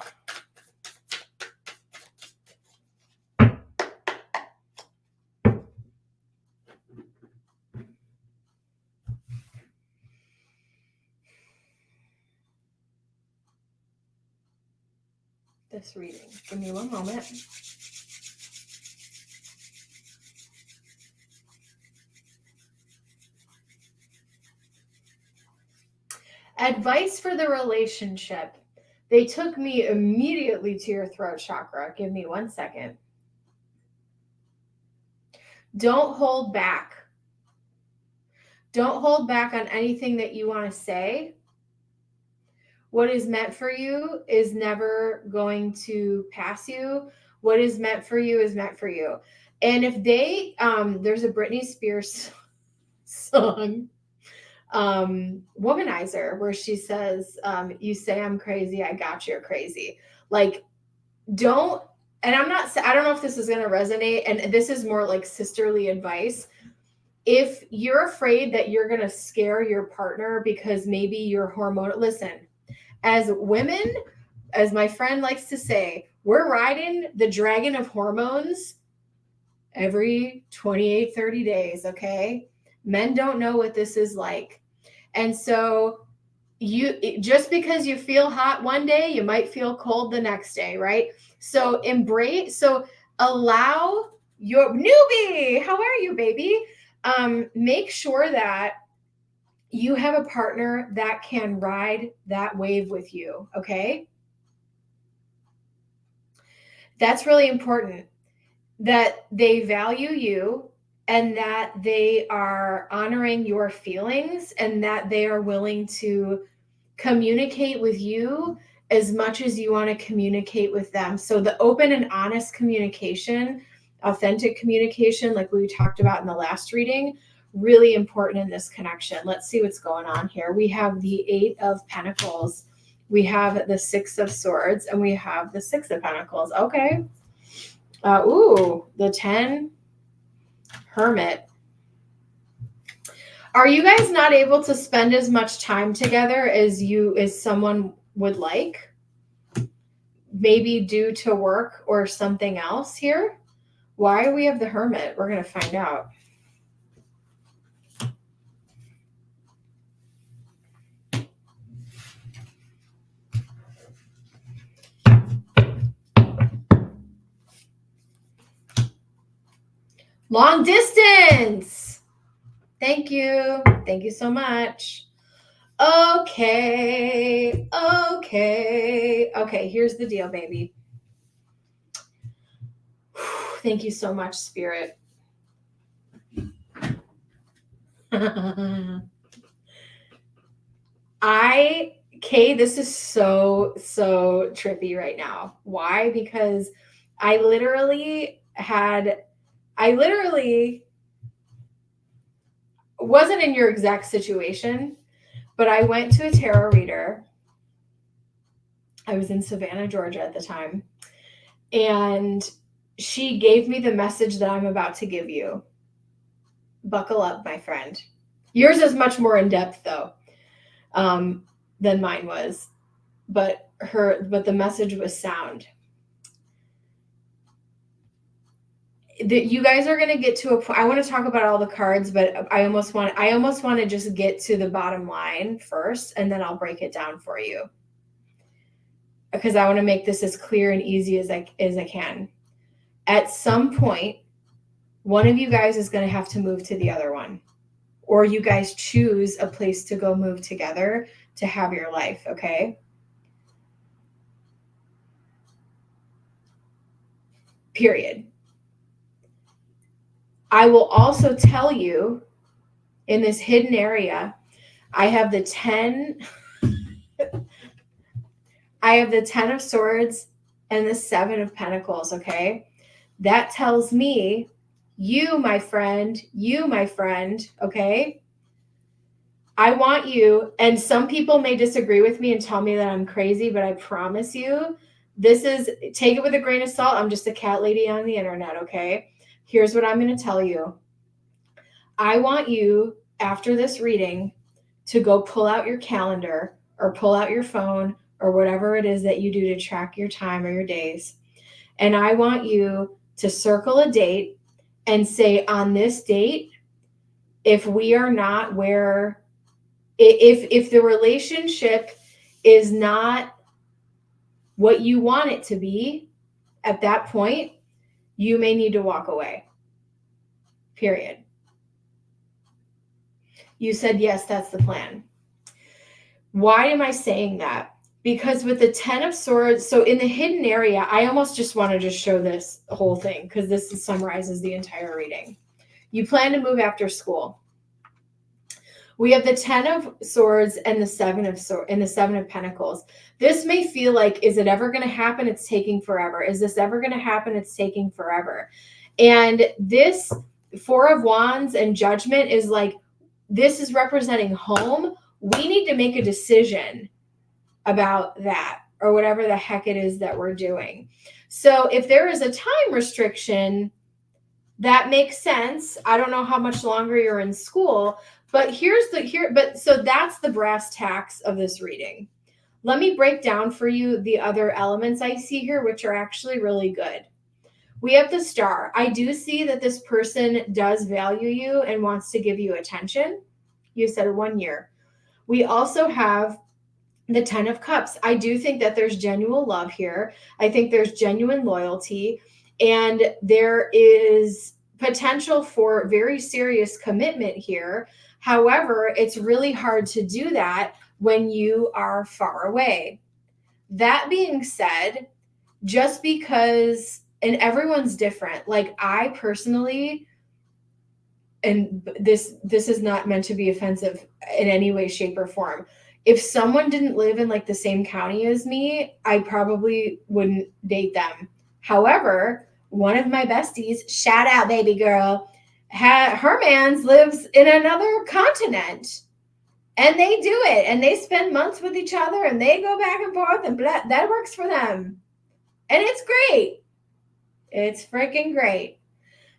this reading. Give me one moment. Advice for the relationship. They took me immediately to your throat chakra. Give me 1 second. Don't hold back. Don't hold back on anything that you want to say. What is meant for you is never going to pass you. What is meant for you is meant for you. And if they, there's a Britney Spears song, Womanizer, where she says, you say I'm crazy, I got you crazy. Like, don't, and I don't know if this is going to resonate, and this is more like sisterly advice. If you're afraid that you're going to scare your partner because maybe you're hormonal, listen, as women, as my friend likes to say, we're riding the dragon of hormones every 28, 30 days, okay? Men don't know what this is like. And so just because you feel hot one day, you might feel cold the next day, right? So allow your newbie, how are you, baby? Make sure that you have a partner that can ride that wave with you, okay? That's really important, that they value you and that they are honoring your feelings and that they are willing to communicate with you as much as you want to communicate with them. So the open and honest communication, authentic communication, like we talked about in the last reading, really important in this connection. Let's see what's going on here. We have the 8 of Pentacles. We have the 6 of Swords, and we have the 6 of Pentacles. Okay. The 10 Hermit. Are you guys not able to spend as much time together as someone would like? Maybe due to work or something else here? Why do we have the Hermit? We're going to find out. Long distance. Thank you. Thank you so much. Okay. Here's the deal, baby. Thank you so much, Spirit. This is so trippy right now. Why? Because I literally wasn't in your exact situation, but I went to a tarot reader. I was in Savannah, Georgia at the time, and she gave me the message that I'm about to give you. Buckle up, my friend. Yours is much more in depth, though, than mine was, but the message was sound. You guys are going to get to a point. I want to talk about all the cards, but I almost want to just get to the bottom line first, and then I'll break it down for you, because I want to make this as clear and easy as I can. At some point, one of you guys is going to have to move to the other one, or you guys choose a place to go move together to have your life, okay? Period. I will also tell you, in this hidden area, I have the 10 of Swords and the 7 of Pentacles, okay? That tells me you, my friend, okay? I want you, and some people may disagree with me and tell me that I'm crazy, but I promise you, take it with a grain of salt. I'm just a cat lady on the internet, okay? Here's what I'm going to tell you. I want you, after this reading, to go pull out your calendar or pull out your phone or whatever it is that you do to track your time or your days. And I want you to circle a date and say, on this date, if we are not if the relationship is not what you want it to be at that point, you may need to walk away. Period. You said, yes, that's the plan. Why am I saying that? Because with the 10 of Swords, so in the hidden area, I almost just want to just show this whole thing because this summarizes the entire reading. You plan to move after school. We have the 10 of Swords and the 7 of Swords and the 7 of Pentacles. This may feel like, is it ever going to happen? It's taking forever. Is this ever going to happen? It's taking forever. And this 4 of Wands and Judgment is like, this is representing home. We need to make a decision about that or whatever the heck it is that we're doing. So if there is a time restriction, that makes sense. I don't know how much longer you're in school, but so that's the brass tacks of this reading. Let me break down for you the other elements I see here, which are actually really good. We have the Star. I do see that this person does value you and wants to give you attention. You said 1 year. We also have the 10 of Cups. I do think that there's genuine love here. I think there's genuine loyalty, and there is potential for very serious commitment here. However, it's really hard to do that when you are far away. That being said, just because, and everyone's different. Like I personally, and this is not meant to be offensive in any way, shape, or form. If someone didn't live in like the same county as me, I probably wouldn't date them. However, one of my besties, shout out baby girl, her man's lives in another continent, and they do it, and they spend months with each other, and they go back and forth, and that works for them. And it's great. It's freaking great.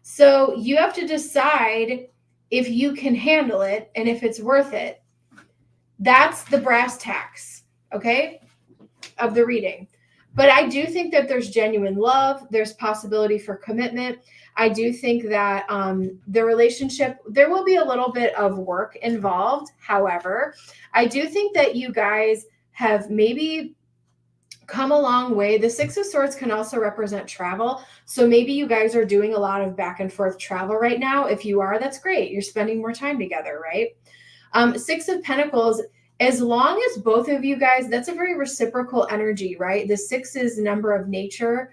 So you have to decide if you can handle it and if it's worth it. That's the brass tacks, okay, of the reading. But I do think that there's genuine love. There's possibility for commitment. I do think that the relationship, there will be a little bit of work involved. However, I do think that you guys have maybe come a long way. The 6 of Swords can also represent travel. So maybe you guys are doing a lot of back and forth travel right now. If you are, that's great. You're spending more time together, right? 6 of Pentacles, as long as both of you guys, that's a very reciprocal energy, right? The 6 is a number of nature.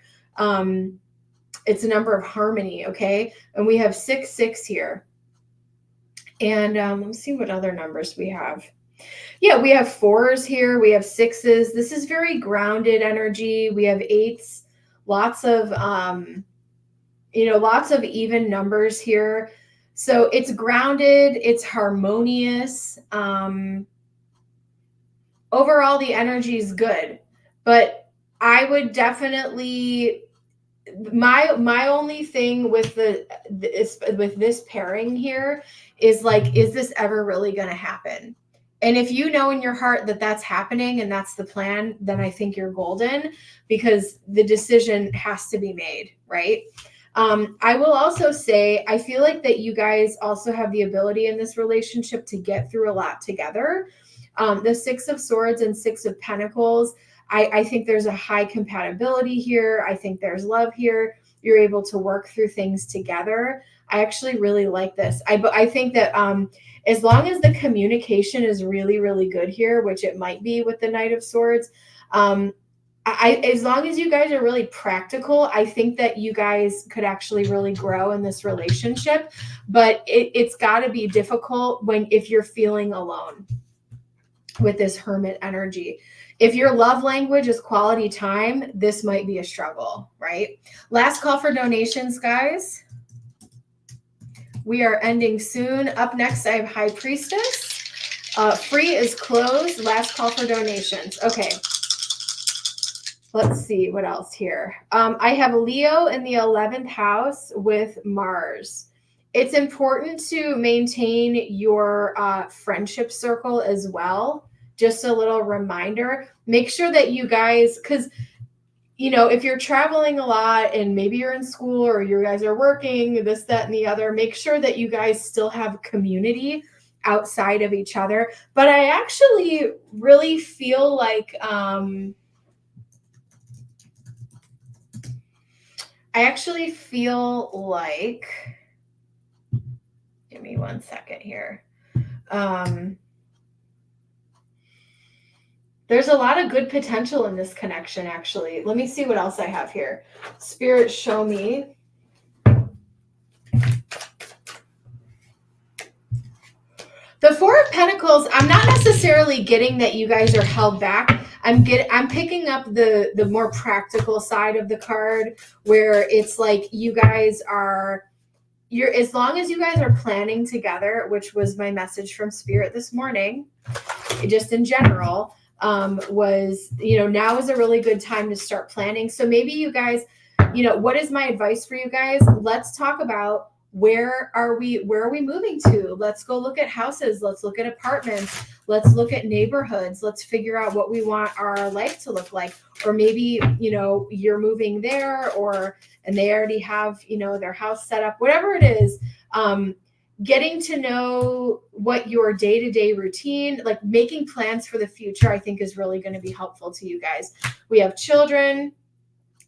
It's a number of harmony, okay? And we have 6, 6 here. And let's see what other numbers we have. Yeah, we have 4s here. We have 6s. This is very grounded energy. We have 8s, lots of, lots of even numbers here. So it's grounded. It's harmonious. Overall, the energy is good, but I would definitely, my only thing with this pairing here is like, is this ever really going to happen? And if you know in your heart that that's happening and that's the plan, then I think you're golden, because the decision has to be made, right? I will also say, I feel like that you guys also have the ability in this relationship to get through a lot together. The 6 of Swords and 6 of Pentacles, I think there's a high compatibility here. I think there's love here. You're able to work through things together. I actually really like this. I think that as long as the communication is really, really good here, which it might be with the Knight of Swords, as long as you guys are really practical, I think that you guys could actually really grow in this relationship. But it's got to be difficult if you're feeling alone with this hermit energy. If your love language is quality time, this might be a struggle, right? Last call for donations, guys. We are ending soon. Up next, I have High Priestess. Free is closed. Last call for donations. Okay. Let's see what else here. I have Leo in the 11th house with Mars. It's important to maintain your friendship circle as well. Just a little reminder. Make sure that you guys, because if you're traveling a lot and maybe you're in school or you guys are working, this, that, and the other, make sure that you guys still have community outside of each other. But I actually really feel like I actually feel like, give me 1 second here. There's a lot of good potential in this connection, actually. Let me see what else I have here. Spirit, show me. The Four of Pentacles, I'm not necessarily getting that you guys are held back. I'm picking up the more practical side of the card, where it's like you guys are, as long as you guys are planning together, which was my message from Spirit this morning, just in general, was, now is a really good time to start planning. So maybe you guys, what is my advice for you guys? Let's talk about where are we moving to? Let's go look at houses. Let's look at apartments. Let's look at neighborhoods. Let's figure out what we want our life to look like. Or maybe, you're moving there, and they already have, their house set up, whatever it is. Getting to know what your day-to-day routine, like making plans for the future, I think is really going to be helpful to you guys. We have children.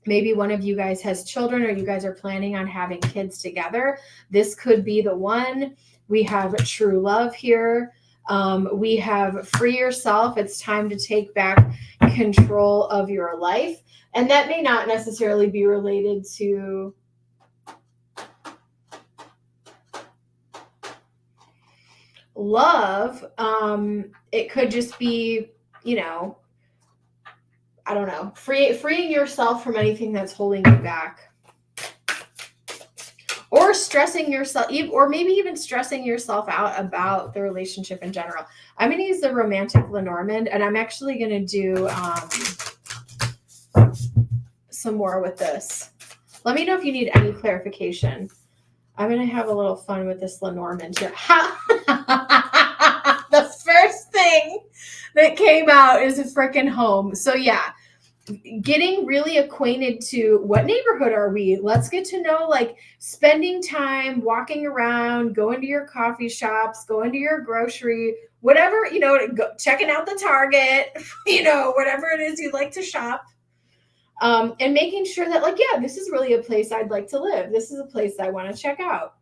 Maybe one of you guys has children, or you guys are planning on having kids together. This could be the one. We have true love here. We have free yourself. It's time to take back control of your life. And that may not necessarily be related to love. It could just be, I don't know, freeing yourself from anything that's holding you back, or stressing yourself, or maybe even stressing yourself out about the relationship in general. I'm going to use the romantic Lenormand, and I'm actually going to do some more with this. Let me know if you need any clarification. I'm going to have a little fun with this Lenormand here. The first thing that came out is a freaking home. So yeah, getting really acquainted to what neighborhood are we? Let's get to know, like spending time walking around, going to your coffee shops, going to your grocery, whatever, checking out the Target, whatever it is you like to shop. And making sure that, like, yeah, this is really a place I'd like to live. This is a place I want to check out.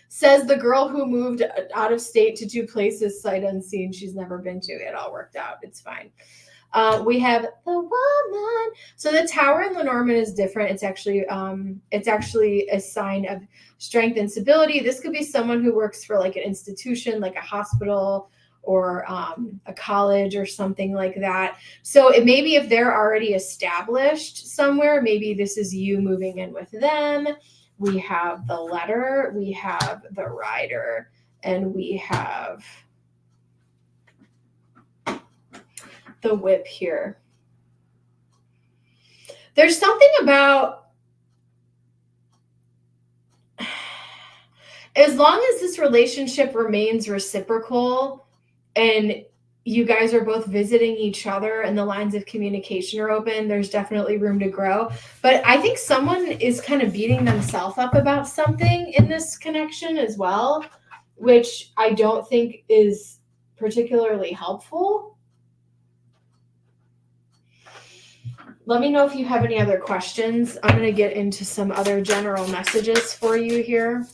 Says the girl who moved out of state to 2 places sight unseen she's never been to. It all worked out. It's fine. We have the woman. So the Tower in Lenormand is different. It's actually a sign of strength and stability. This could be someone who works for like an institution, like a hospital, or a college or something like that. So it maybe if they're already established somewhere, maybe this is you moving in with them. We have the Letter, we have the Rider, and we have the Whip here. There's something about, as long as this relationship remains reciprocal and you guys are both visiting each other and the lines of communication are open, there's definitely room to grow. But I think someone is kind of beating themselves up about something in this connection as well, which I don't think is particularly helpful. Let me know if you have any other questions. I'm going to get into some other general messages for you here.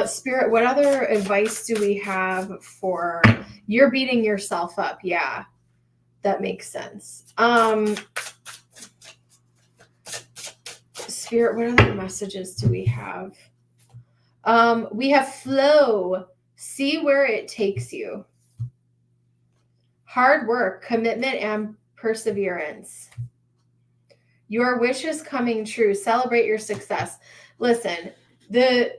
Spirit, what other advice do we have for, you're beating yourself up? Yeah, that makes sense. Spirit, what other messages do we have? We have flow. See where it takes you. Hard work, commitment, and perseverance. Your wish is coming true. Celebrate your success. Listen,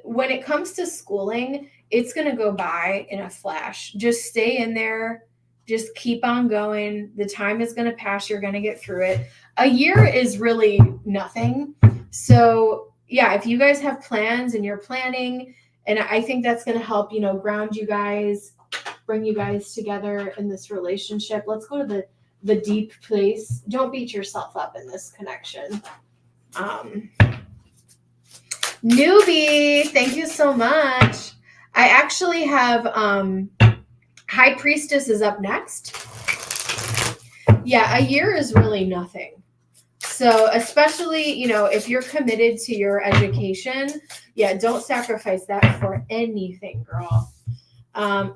when it comes to schooling, it's going to go by in a flash. Just stay in there. Just keep on going. The time is going to pass. You're going to get through it. A year is really nothing. So yeah, if you guys have plans and you're planning, and I think that's going to help, ground you guys, bring you guys together in this relationship. Let's go to the deep place. Don't beat yourself up in this connection. Newbie, thank you so much. I actually have High Priestess is up next. Yeah, a year is really nothing. So especially, you know, if you're committed to your education, yeah, don't sacrifice that for anything, girl.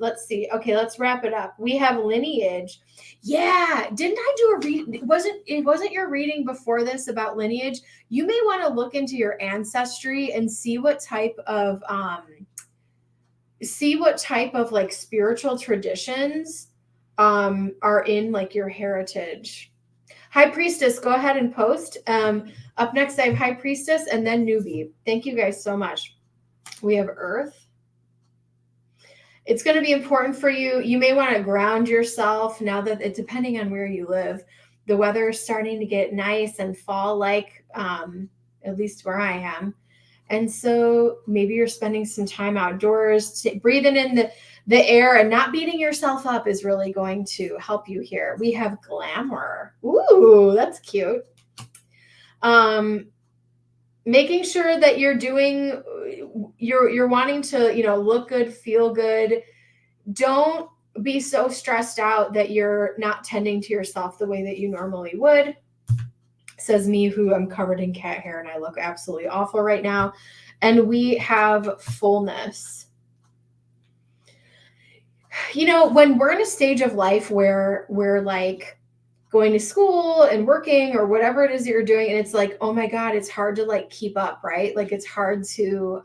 Let's see. Okay, let's wrap it up. We have lineage. Yeah, didn't I do a read? Wasn't your reading before this about lineage? You may want to look into your ancestry and see what type of like spiritual traditions are in like your heritage. High Priestess, go ahead and post. Up next, I have High Priestess and then Newbie. Thank you guys so much. We have Earth. It's going to be important for you. You may want to ground yourself now that it's depending on where you live. The weather is starting to get nice and fall-like, at least where I am. And so maybe you're spending some time outdoors, breathing in the air and not beating yourself up is really going to help you here. We have glamour. Ooh, that's cute. Making sure that you're doing, you're wanting to, you know, look good, feel good. Don't be so stressed out that you're not tending to yourself the way that you normally would. Says me, who I'm covered in cat hair and I look absolutely awful right now. And we have fullness. You know, when we're in a stage of life where we're like going to school and working or whatever it is that you're doing, and it's like, oh my God, it's hard to like keep up, right? Like it's hard to,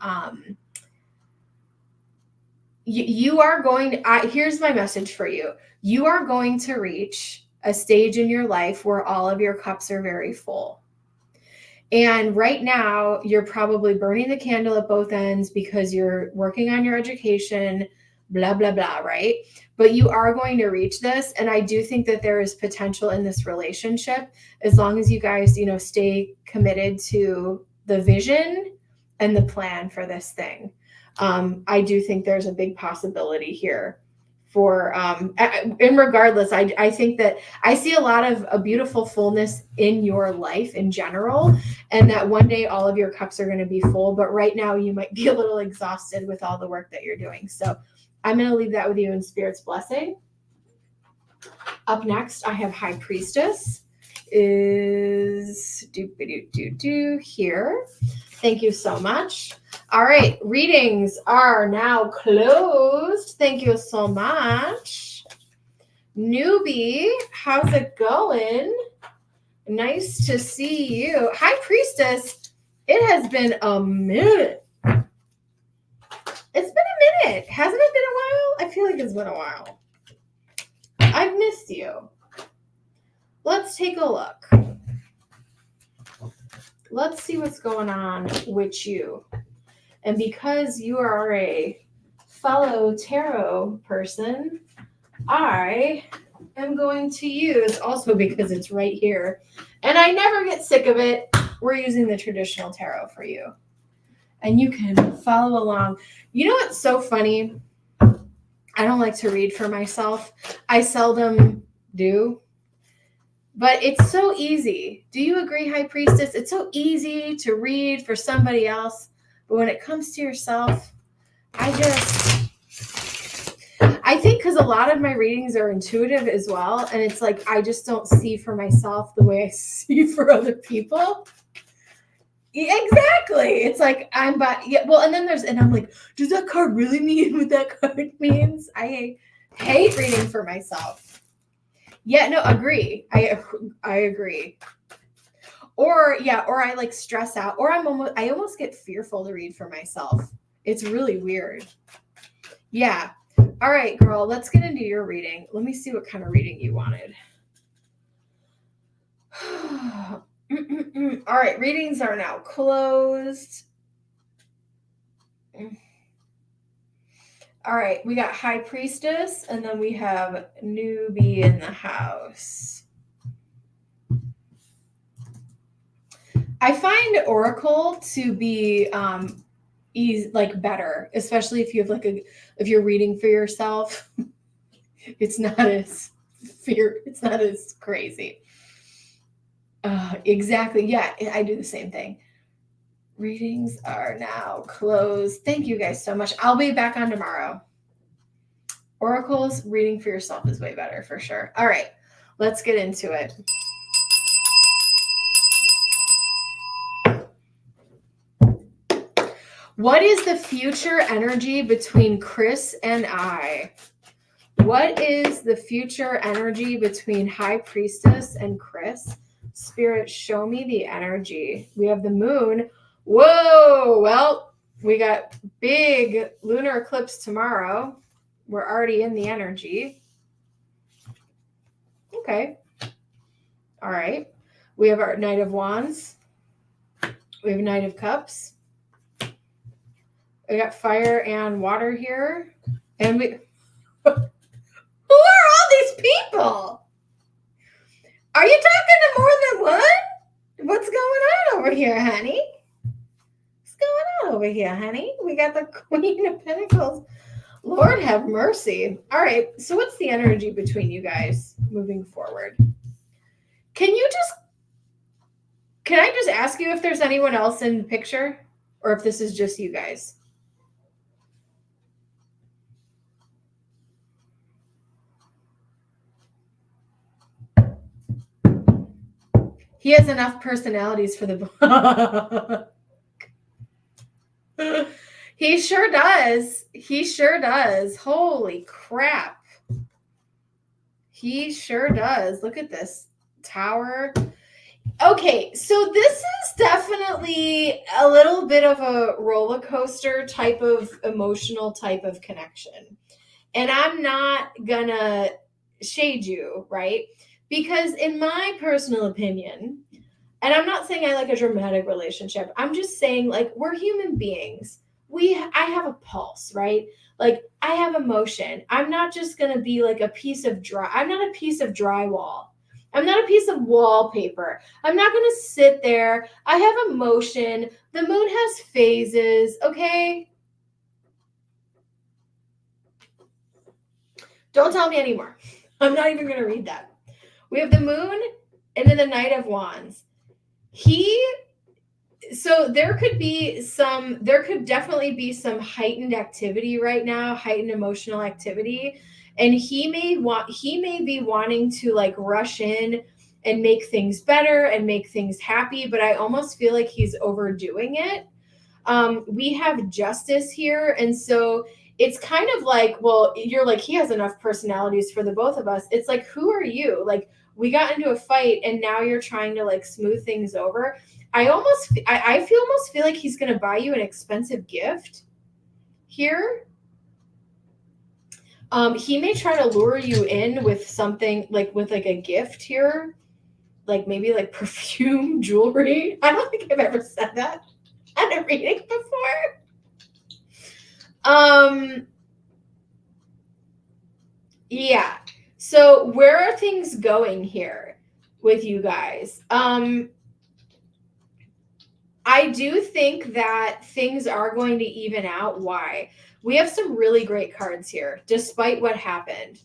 you are going to, here's my message for you. You are going to reach a stage in your life where all of your cups are very full. And right now, you're probably burning the candle at both ends because you're working on your education, blah, blah, blah, right? But you are going to reach this. And I do think that there is potential in this relationship as long as you guys, you know, stay committed to the vision and the plan for this thing. I do think there's a big possibility here for, and regardless, I think that I see a lot of a beautiful fullness in your life in general, and that one day all of your cups are going to be full. But right now you might be a little exhausted with all the work that you're doing. So I'm going to leave that with you in Spirit's blessing. Up next, I have High Priestess is here. Thank you so much. All right, readings are now closed. Thank you so much. Newbie, how's it going? Nice to see you. High Priestess, it has been a minute. It's been a minute. Hasn't it been a while? I feel like it's been a while. I've missed you. Let's take a look. Let's see what's going on with you. And because you are a fellow tarot person, I am going to use, also because it's right here, and I never get sick of it, we're using the traditional tarot for you. And you can follow along. You know what's so funny? I don't like to read for myself. I seldom do. But it's so easy. Do you agree, High Priestess? It's so easy to read for somebody else. But when it comes to yourself, I think because a lot of my readings are intuitive as well. And it's like, I just don't see for myself the way I see for other people. Exactly. It's like, and I'm like, does that card really mean what that card means? I hate reading for myself. Yeah, no, agree. I agree. Or I like stress out, or I almost get fearful to read for myself. It's really weird. Yeah. All right, girl, let's get into your reading. Let me see what kind of reading you wanted. All right, readings are now closed. All right, we got High Priestess, and then we have Newbie in the house. I find Oracle to be better, especially if you have if you're reading for yourself. It's not as crazy. Exactly. Yeah, I do the same thing. Readings are now closed. Thank you guys so much. I'll be back on tomorrow. Oracles, reading for yourself is way better for sure. All right, let's get into it. What is the future energy between Chris and I? What is the future energy between High Priestess and Chris? Spirit, show me the energy. We have the moon. Whoa! Well, we got big lunar eclipse tomorrow. We're already in the energy. Okay. All right. We have our Knight of Wands. We have Knight of Cups. We got fire and water here. And we... Who are all these people? Are you talking to more than one? What's going on over here, honey? What's going on over here, honey? We got the Queen of Pentacles. Lord have mercy. All right. So what's the energy between you guys moving forward? Can I just ask you if there's anyone else in the picture or if this is just you guys? He has enough personalities for the book. He sure does. He sure does. Holy crap. He sure does. Look at this tower. Okay, so this is definitely a little bit of a roller coaster type of emotional type of connection. And I'm not gonna shade you, right? Because in my personal opinion, and I'm not saying I like a dramatic relationship, I'm just saying, like, we're human beings. I have a pulse, right? Like, I have emotion. I'm not just gonna be like I'm not a piece of drywall. I'm not a piece of wallpaper. I'm not going to sit there. I have emotion. The moon has phases, okay? Don't tell me anymore. I'm not even going to read that. We have the moon and then the Knight of Wands. So there could definitely be some heightened activity right now, heightened emotional activity. And he may be wanting to like rush in and make things better and make things happy, but I almost feel like he's overdoing it. We have Justice here. And so it's kind of like, well, you're like, he has enough personalities for the both of us. It's like, who are you? Like, we got into a fight and now you're trying to like smooth things over. I almost feel like he's going to buy you an expensive gift here. He may try to lure you in with something with a gift here, like maybe like perfume, jewelry. I don't think I've ever said that at a reading before. Yeah. So where are things going here with you guys? I do think that things are going to even out. Why? We have some really great cards here, despite what happened.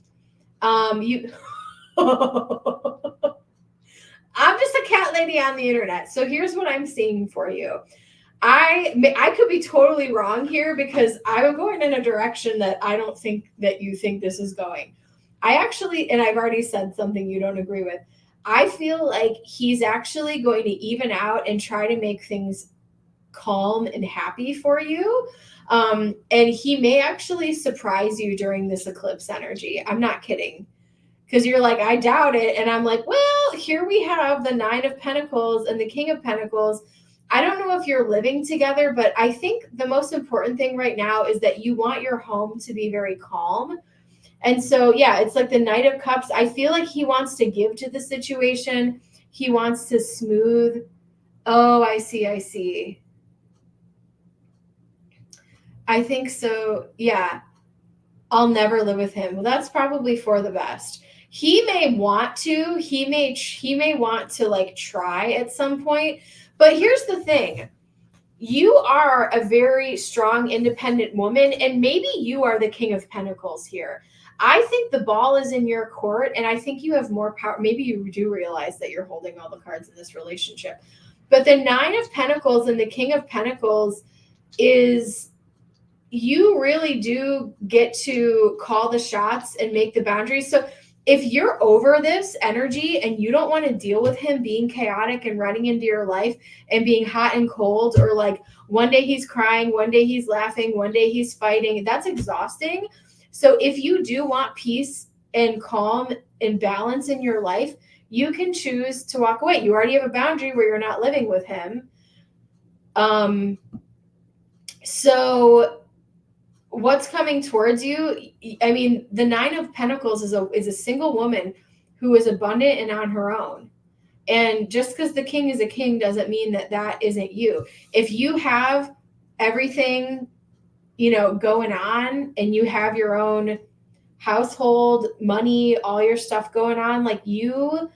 I'm just a cat lady on the internet. So here's what I'm seeing for you. I could be totally wrong here because I'm going in a direction that I don't think that you think this is going. And I've already said something you don't agree with. I feel like he's actually going to even out and try to make things calm and happy for you. And he may actually surprise you during this eclipse energy. I'm not kidding. Because you're like, I doubt it. And I'm like, well, here we have the Nine of Pentacles and the King of Pentacles. I don't know if you're living together, but I think the most important thing right now is that you want your home to be very calm. And so, yeah, it's like the Knight of Cups. I feel like he wants to give to the situation. He wants to smooth. Oh, I see. I think so. Yeah. I'll never live with him. Well, that's probably for the best. He may want to, he may want to like try at some point, but here's the thing. You are a very strong, independent woman, and maybe you are the King of Pentacles here. I think the ball is in your court, and I think you have more power. Maybe you do realize that you're holding all the cards in this relationship. But the Nine of Pentacles and the King of Pentacles is, you really do get to call the shots and make the boundaries. So if you're over this energy and you don't want to deal with him being chaotic and running into your life and being hot and cold, or like one day he's crying, one day he's laughing, one day he's fighting, that's exhausting. So if you do want peace and calm and balance in your life, you can choose to walk away. You already have a boundary where you're not living with him. So what's coming towards you? I mean, the Nine of Pentacles is a single woman who is abundant and on her own. And just because the king is a king doesn't mean that that isn't you. If you have everything, going on, and you have your own household, money, all your stuff going on, like you're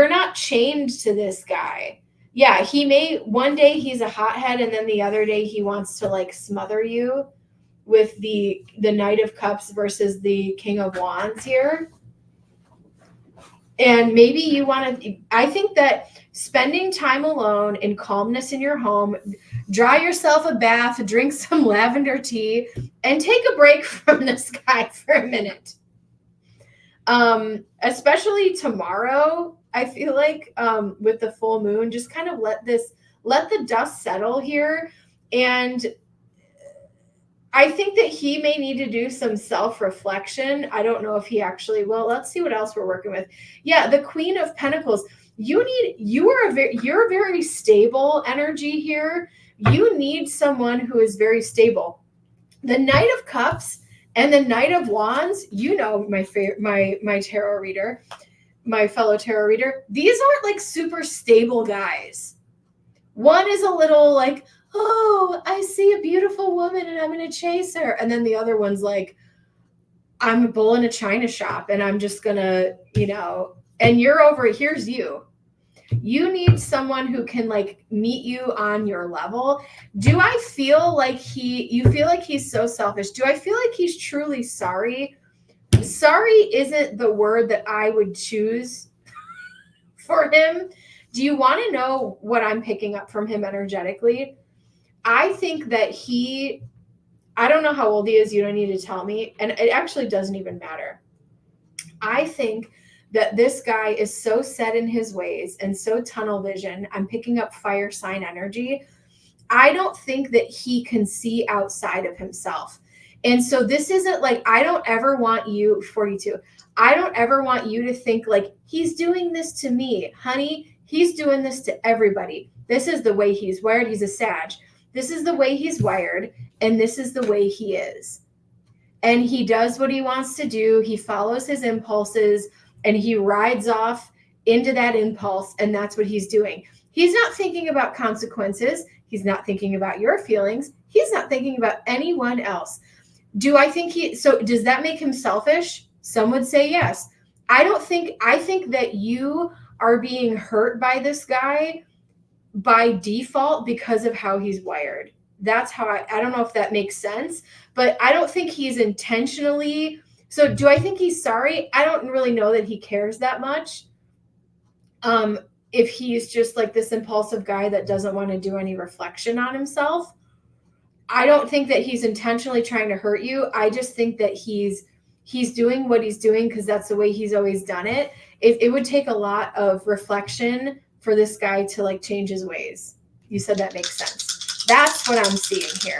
not chained to this guy. Yeah, he may, one day he's a hothead, and then the other day he wants to like smother you with the Knight of Cups versus the King of Wands here. And maybe you want to, I think that spending time alone in calmness in your home, draw yourself a bath, drink some lavender tea, and take a break from this guy for a minute. Especially tomorrow, I feel like with the full moon, just kind of let the dust settle here. And I think that he may need to do some self-reflection. I don't know if he actually will. Let's see what else we're working with. Yeah, the Queen of Pentacles. You're a very stable energy here. You need someone who is very stable. The Knight of Cups and the Knight of Wands, my tarot reader, my fellow tarot reader, these aren't like super stable guys. One is a little like, oh, I see a beautiful woman and I'm going to chase her. And then the other one's like, I'm a bull in a china shop and I'm just going to, and you're over, here's you. You need someone who can like meet you on your level. Do I feel like you feel like he's so selfish? Do I feel like he's truly sorry? Sorry isn't the word that I would choose for him. Do you want to know what I'm picking up from him energetically? I think that I don't know how old he is. You don't need to tell me. And it actually doesn't even matter. I think that this guy is so set in his ways and so tunnel vision. I'm picking up fire sign energy. I don't think that he can see outside of himself. And so this isn't like, I don't ever want you, 42, I don't ever want you to think like, he's doing this to me. Honey, he's doing this to everybody. This is the way he's wired. He's a Sag. This is the way he's wired, and this is the way he is. And he does what he wants to do. He follows his impulses, and he rides off into that impulse, and that's what he's doing. He's not thinking about consequences. He's not thinking about your feelings. He's not thinking about anyone else. Do I think so does that make him selfish? Some would say yes. I think that you are being hurt by this guy by default because of how he's wired. That's how I don't know if that makes sense, but I don't think he's intentionally. So do I think he's sorry? I don't really know that he cares that much. If he's just like this impulsive guy that doesn't want to do any reflection on himself, I don't think that he's intentionally trying to hurt you. I just think that he's doing what he's doing because that's the way he's always done it. It would take a lot of reflection for this guy to like change his ways. You said that makes sense. That's what I'm seeing here.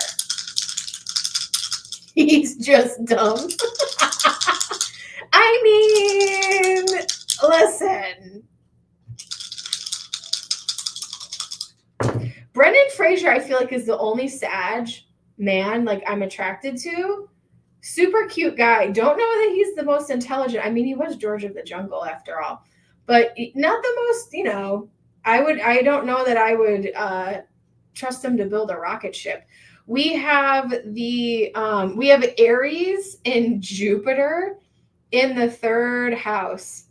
He's just dumb. I mean, listen. Brendan Fraser, I feel like, is the only Sag man like I'm attracted to. Super cute guy. Don't know that he's the most intelligent. I mean, he was George of the Jungle after all, but not the most, I don't know that I would trust him to build a rocket ship. We have Aries in Jupiter in the 3rd house.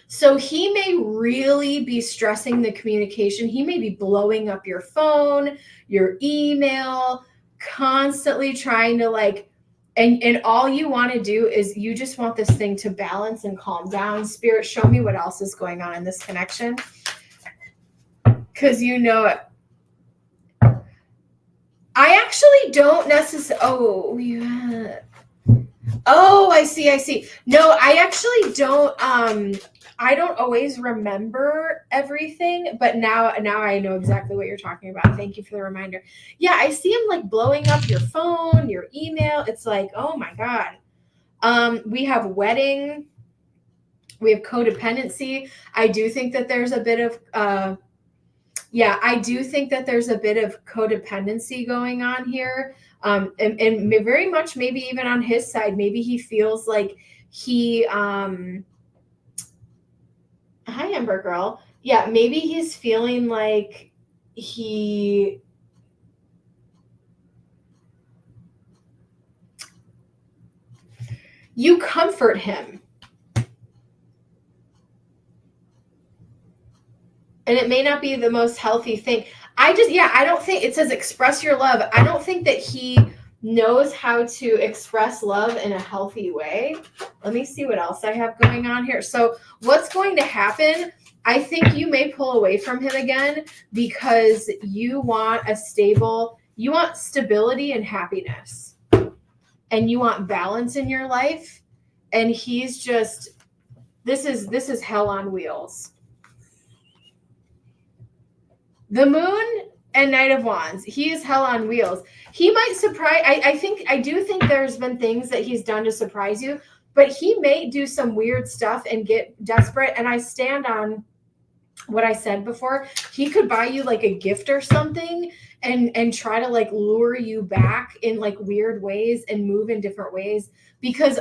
So he may really be stressing the communication. He may be blowing up your phone, your email, constantly trying to like, and all you want to do is you just want this thing to balance and calm down. Spirit, show me what else is going on in this connection. Because you know it. I actually don't necessarily, Oh, I see. I see. No, I actually don't. I don't always remember everything, but now I know exactly what you're talking about. Thank you for the reminder. Yeah, I see him like blowing up your phone, your email. It's like, oh my God. We have wedding. We have codependency. I do think that there's a bit of I do think that there's a bit of codependency going on here. And very much maybe even on his side, maybe he feels like he hi Ember girl. Yeah, maybe he's feeling like you comfort him. And it may not be the most healthy thing. I don't think it says express your love. I don't think that he knows how to express love in a healthy way. Let me see what else I have going on here. So what's going to happen? I think you may pull away from him again because you want stability and happiness. And you want balance in your life. And he's just, this is hell on wheels. The Moon and Knight of Wands. He is hell on wheels. He might surprise. I do think there's been things that he's done to surprise you, but he may do some weird stuff and get desperate. And I stand on what I said before. He could buy you like a gift or something and try to like lure you back in like weird ways and move in different ways because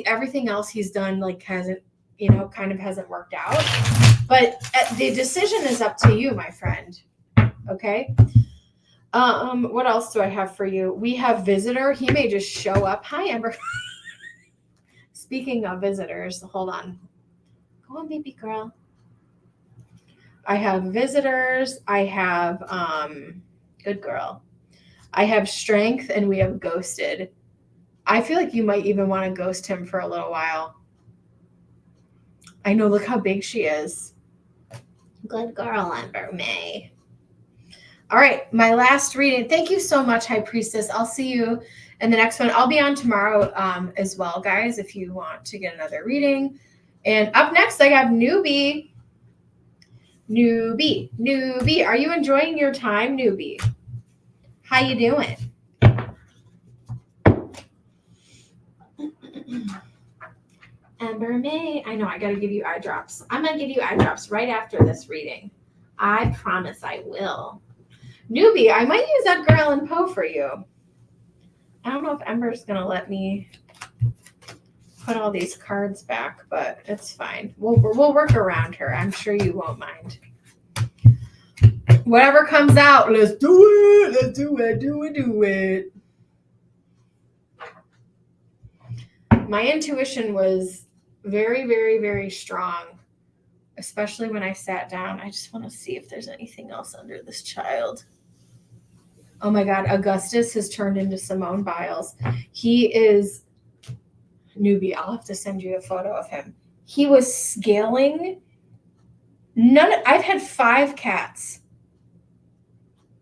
everything else he's done like hasn't worked out. But the decision is up to you, my friend. Okay. What else do I have for you? We have visitor. He may just show up. Hi, Amber. Speaking of visitors, hold on. Go on, baby girl. I have visitors. I have good girl. I have strength, and we have ghosted. I feel like you might even want to ghost him for a little while. I know. Look how big she is. Good girl, Amber May. All right, my last reading. Thank you so much, High Priestess. I'll see you in the next one. I'll be on tomorrow as well, guys, if you want to get another reading. And up next, I have Newbie. Newbie. Are you enjoying your time, Newbie? How you doing? Amber May. I know I got to give you eye drops. I'm going to give you eye drops right after this reading. I promise I will. Newbie, I might use Edgar Allan Poe for you. I don't know if Ember's going to let me put all these cards back, but it's fine. We'll work around her. I'm sure you won't mind. Whatever comes out, let's do it. Let's do it. My intuition was very, very, very strong, especially when I sat down. I just want to see if there's anything else under this child. Oh my God, Augustus has turned into Simone Biles. He is Newbie. I'll have to send you a photo of him. He was scaling. I've had 5 cats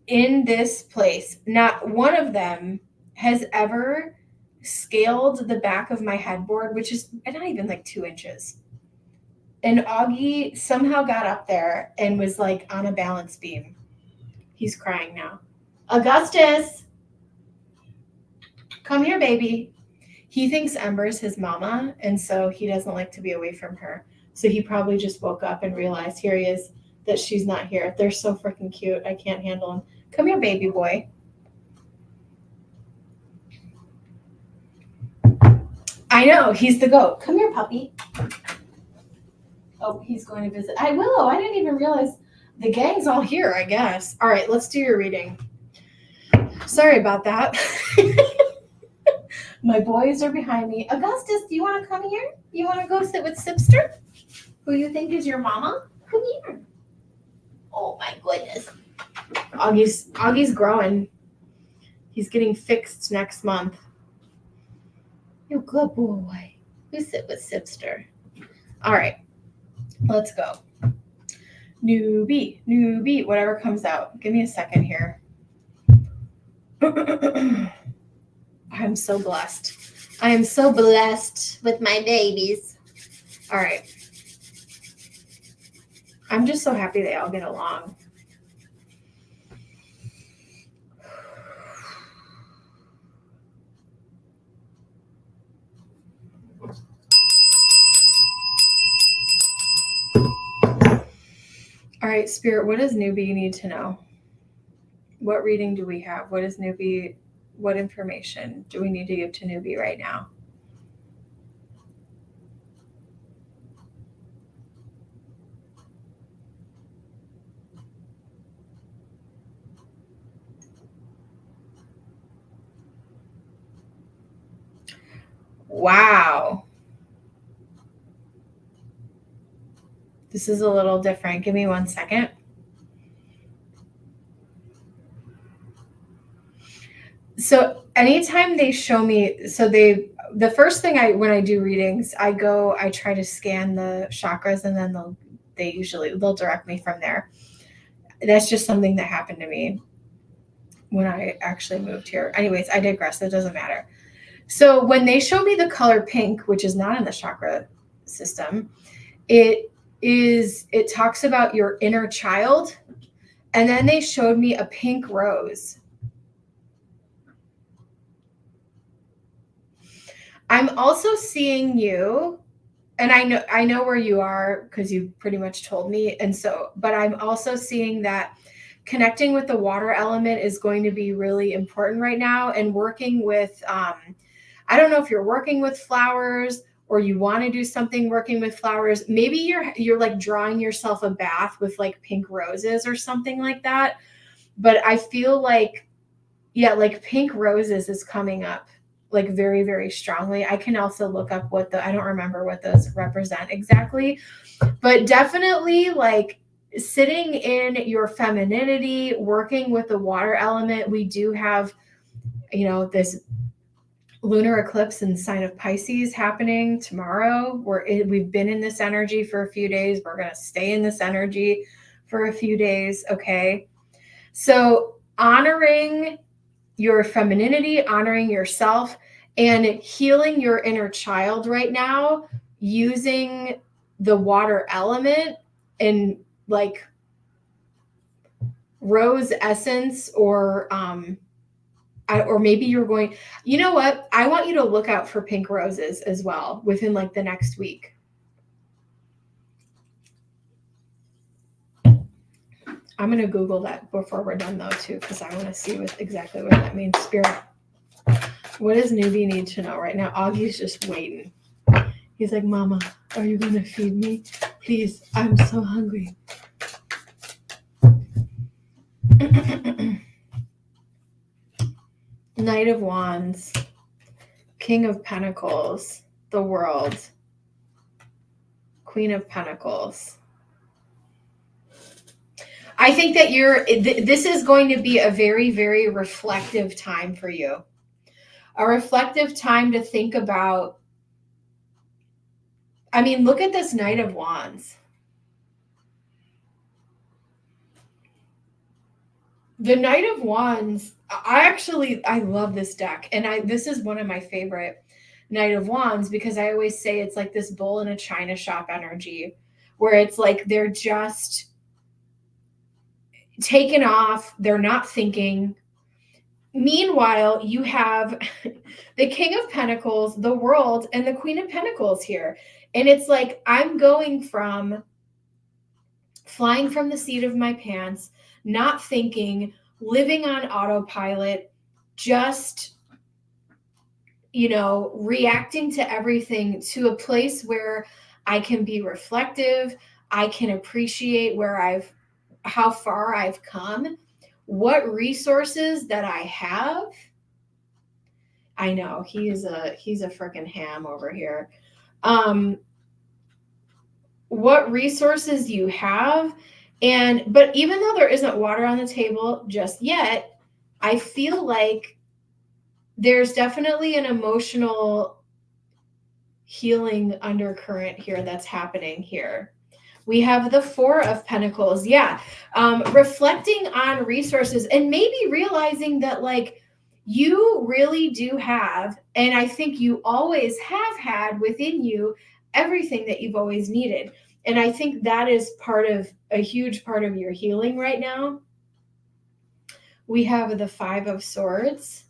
in this place. Not one of them has ever scaled the back of my headboard, which is not even like 2 inches. And Augie somehow got up there and was like on a balance beam. He's crying now. Augustus, come here, baby. He thinks Ember's his mama, and so he doesn't like to be away from her. So he probably just woke up and realized, here he is, that she's not here. They're so freaking cute. I can't handle him. Come here, baby boy. I know, he's the goat. Come here, puppy. Oh, he's going to visit. I didn't even realize the gang's all here, I guess. All right, let's do your reading. Sorry about that. My boys are behind me. Augustus, do you want to come here? You want to go sit with Sipster, who you think is your mama? Come here. Oh, my goodness. Augie's growing. He's getting fixed next month. You good boy. You sit with Sipster. All right. Let's go. Newbie, whatever comes out. Give me a second here. I'm so blessed. I am so blessed with my babies. All right. I'm just so happy they all get along. All right, Spirit, what does newbie need to know? What reading do we have? What is newbie? What information do we need to give to newbie right now? Wow. This is a little different. Give me 1 second. So anytime they show me, the first thing when I do readings, I try to scan the chakras, and then they'll direct me from there. That's just something that happened to me when I actually moved here. Anyways, I digress. It doesn't matter. So when they show me the color pink, which is not in the chakra system, it talks about your inner child. And then they showed me a pink rose. I'm also seeing you, and I know where you are because you pretty much told me. And so, but I'm also seeing that connecting with the water element is going to be really important right now, and working with, I don't know if you're working with flowers or you want to do something working with flowers. Maybe you're like drawing yourself a bath with like pink roses or something like that. But I feel like, yeah, like pink roses is coming up like very, very strongly. I can also look up I don't remember what those represent exactly, but definitely like sitting in your femininity, working with the water element. We do have, this lunar eclipse in the sign of Pisces happening tomorrow. We've been in this energy for a few days. We're going to stay in this energy for a few days. Okay. So honoring your femininity, honoring yourself, and healing your inner child right now using the water element and like rose essence, or maybe you're going, you know what? I want you to look out for pink roses as well within like the next week. I'm going to Google that before we're done though too, because I want to see exactly what that means. Spirit, what does newbie need to know right now? Augie's just waiting. He's like, Mama, are you going to feed me? Please, I'm so hungry. Knight of Wands, King of Pentacles, the World, Queen of Pentacles. I think that this is going to be a very, very reflective time for you. A reflective time to think about. I mean, look at this Knight of Wands. The Knight of Wands, I love this deck. And this is one of my favorite Knight of Wands, because I always say it's like this bull in a china shop energy, where it's like they're just taken off. They're not thinking. Meanwhile, you have the King of Pentacles, the World, and the Queen of Pentacles here. And it's like, I'm going from flying from the seat of my pants, not thinking, living on autopilot, just, reacting to everything, to a place where I can be reflective. I can appreciate how far I've come, what resources that I have. I know he's a freaking ham over here. What resources you have. But even though there isn't water on the table just yet, I feel like there's definitely an emotional healing undercurrent here that's happening here. We have the Four of Pentacles. Yeah. Reflecting on resources and maybe realizing that, like, You really do have, and I think you always have had within you, everything that you've always needed. And I think that is a huge part of your healing right now. We have the Five of Swords.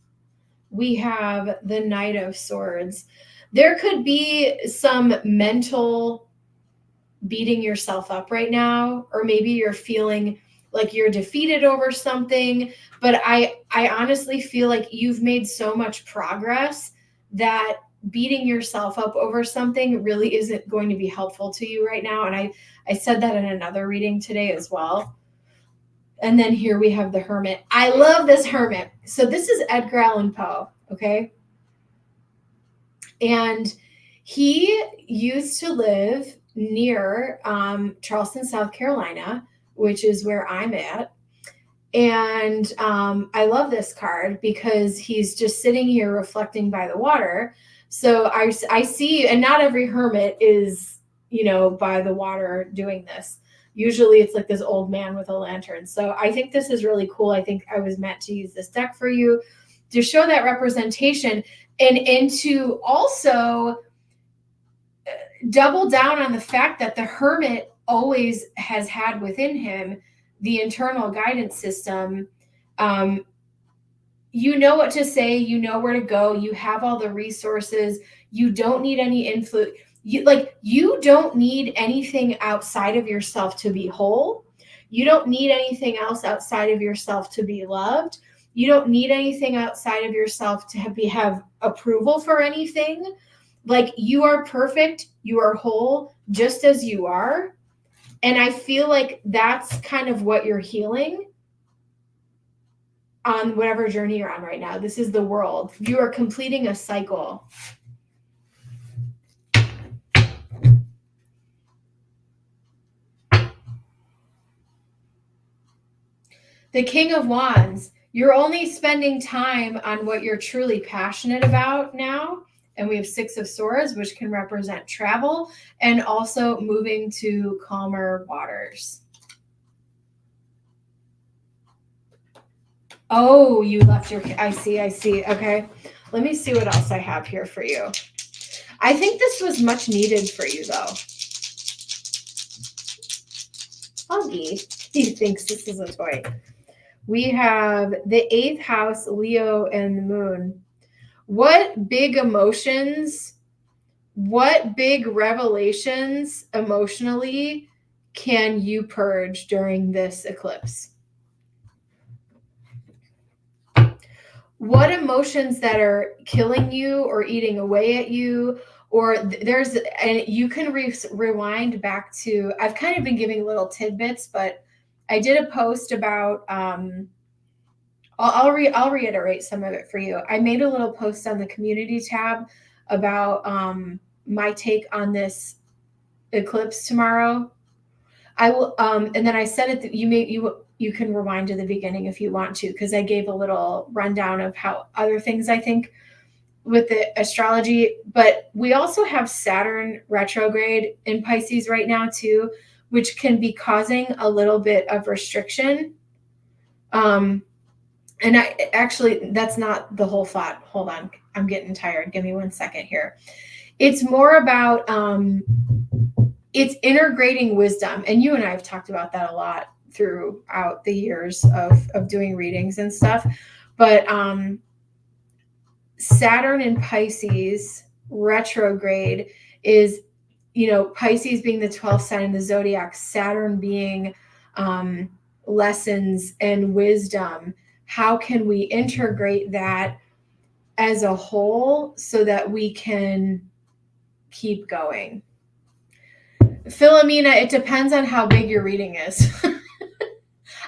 We have the Knight of Swords. There could be some mental beating yourself up right now, or maybe you're feeling like you're defeated over something. But I honestly feel like you've made so much progress that beating yourself up over something really isn't going to be helpful to you right now. And I said that in another reading today as well. And then here we have the Hermit. I love this Hermit. So this is Edgar Allan Poe, okay? And he used to live near Charleston, South Carolina, which is where I'm at. And I love this card because he's just sitting here reflecting by the water. So I see, and not every hermit is, by the water doing this. Usually it's like this old man with a lantern. So I think this is really cool. I think I was meant to use this deck for you to show that representation and to also double down on the fact that the hermit always has had within him the internal guidance system. You know what to say, you know where to go, you have all the resources, you don't need any influence. You don't need anything outside of yourself to be whole. You don't need anything else outside of yourself to be loved. You don't need anything outside of yourself to have approval for anything. Like, you are perfect, you are whole just as you are. And I feel like that's kind of what you're healing on whatever journey you're on right now. This is the world. You are completing a cycle. The King of Wands. You're only spending time on what you're truly passionate about now. And we have Six of Swords, which can represent travel and also moving to calmer waters. Oh, you left your, I see. Okay. Let me see what else I have here for you. I think this was much needed for you, though. Augie, he thinks this is a toy. We have the 8th house, Leo, and the moon. What big emotions, what big revelations emotionally can you purge during this eclipse? What emotions that are killing you or eating away at you, or and you can rewind back to, I've kind of been giving little tidbits, but I did a post about, I'll reiterate some of it for you. I made a little post on the community tab about my take on this eclipse tomorrow. I will, and then I said it that you can rewind to the beginning if you want to, because I gave a little rundown of how other things I think with the astrology. But we also have Saturn retrograde in Pisces right now too, which can be causing a little bit of restriction. And that's not the whole thought. Hold on. I'm getting tired. Give me 1 second here. It's more about, it's integrating wisdom. And you and I have talked about that a lot throughout the years of doing readings and stuff. But Saturn in Pisces retrograde is, Pisces being the 12th sign in the zodiac, Saturn being lessons and wisdom. How can we integrate that as a whole so that we can keep going? Philomena, it depends on how big your reading is.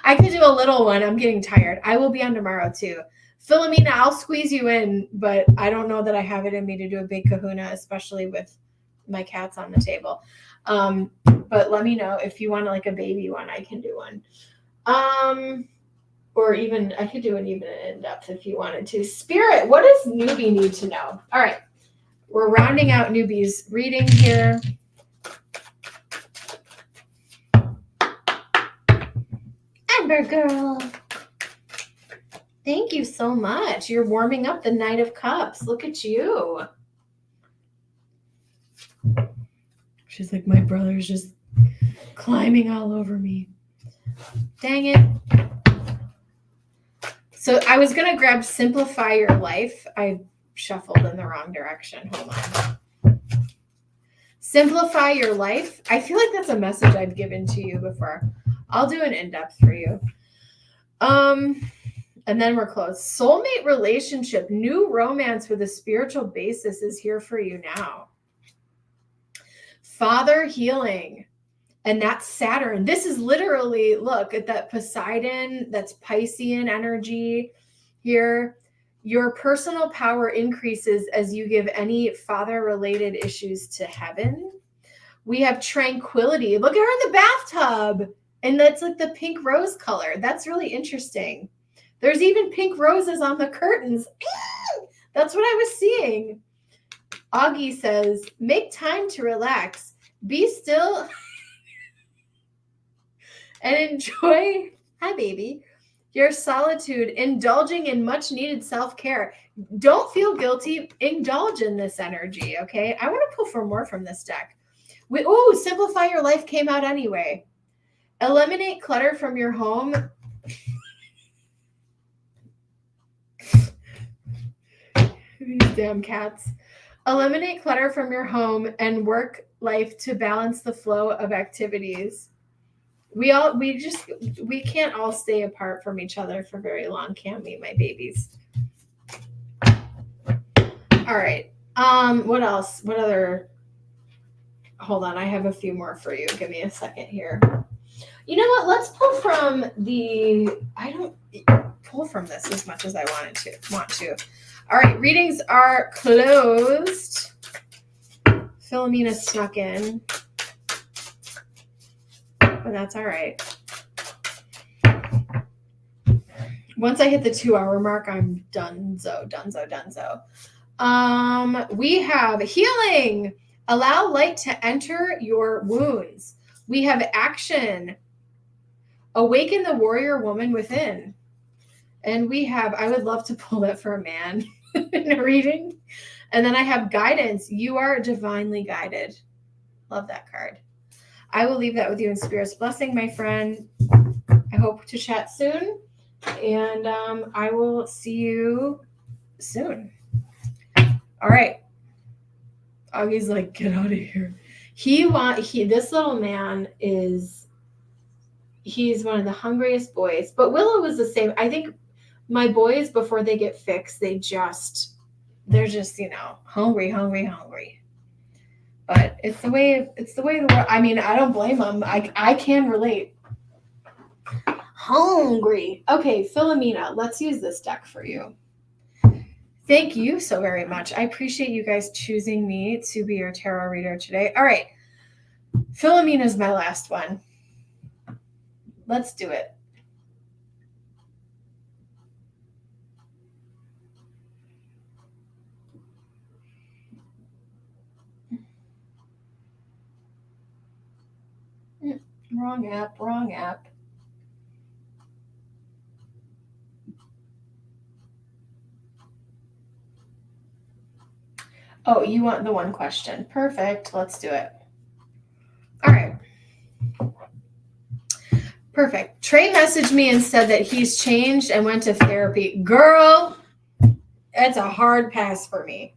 I could do a little one. I'm getting tired. I will be on tomorrow too. Philomena, I'll squeeze you in, but I don't know that I have it in me to do a big kahuna, especially with my cats on the table. But let me know if you want like a baby one, I can do one. Or even, I could do an even in depth if you wanted to. Spirit, what does newbie need to know? All right. We're rounding out newbie's reading here. Amber girl. Thank you so much. You're warming up the Knight of Cups. Look at you. She's like, my brother's just climbing all over me. Dang it. So I was going to grab Simplify Your Life. I shuffled in the wrong direction. Hold on. Simplify Your Life. I feel like that's a message I've given to you before. I'll do an in-depth for you. And then we're closed. Soulmate relationship, new romance with a spiritual basis is here for you now. Father healing. And that's Saturn. This is literally, look at that Poseidon, that's Piscean energy here. Your personal power increases as you give any father-related issues to heaven. We have tranquility. Look at her in the bathtub. And that's like the pink rose color. That's really interesting. There's even pink roses on the curtains. That's what I was seeing. Augie says, make time to relax. Be still and enjoy, hi baby, your solitude, indulging in much needed self-care. Don't feel guilty. Indulge in this energy, okay? I want to pull for more from this deck. Simplify Your Life came out anyway. Eliminate clutter from your home. These damn cats. Eliminate clutter from your home and work life to balance the flow of activities. We can't all stay apart from each other for very long, can we, my babies? All right. What else? What other? Hold on. I have a few more for you. Give me a second here. You know what? Let's pull from I don't pull from this as much as I want to. All right. Readings are closed. Philomena snuck in. But that's all right. Once I hit the 2-hour mark, I'm donezo. We have healing. Allow light to enter your wounds. We have action. Awaken the warrior woman within. And we have, I would love to pull that for a man in a reading. And then I have guidance. You are divinely guided. Love that card. I will leave that with you in Spirit's blessing, my friend. I hope to chat soon. And I will see you soon. All right. Augie's like, get out of here. This little man he's one of the hungriest boys. But Willow was the same. I think my boys, before they get fixed, they're just, hungry. But it's the way the world. I mean, I don't blame them. I can relate. Hungry. Okay, Philomena, let's use this deck for you. Thank you so very much. I appreciate you guys choosing me to be your tarot reader today. All right. Philomena's my last one. Let's do it. Wrong app. Oh, you want the one question. Perfect. Let's do it. All right. Perfect. Trey messaged me and said that he's changed and went to therapy. Girl, it's a hard pass for me.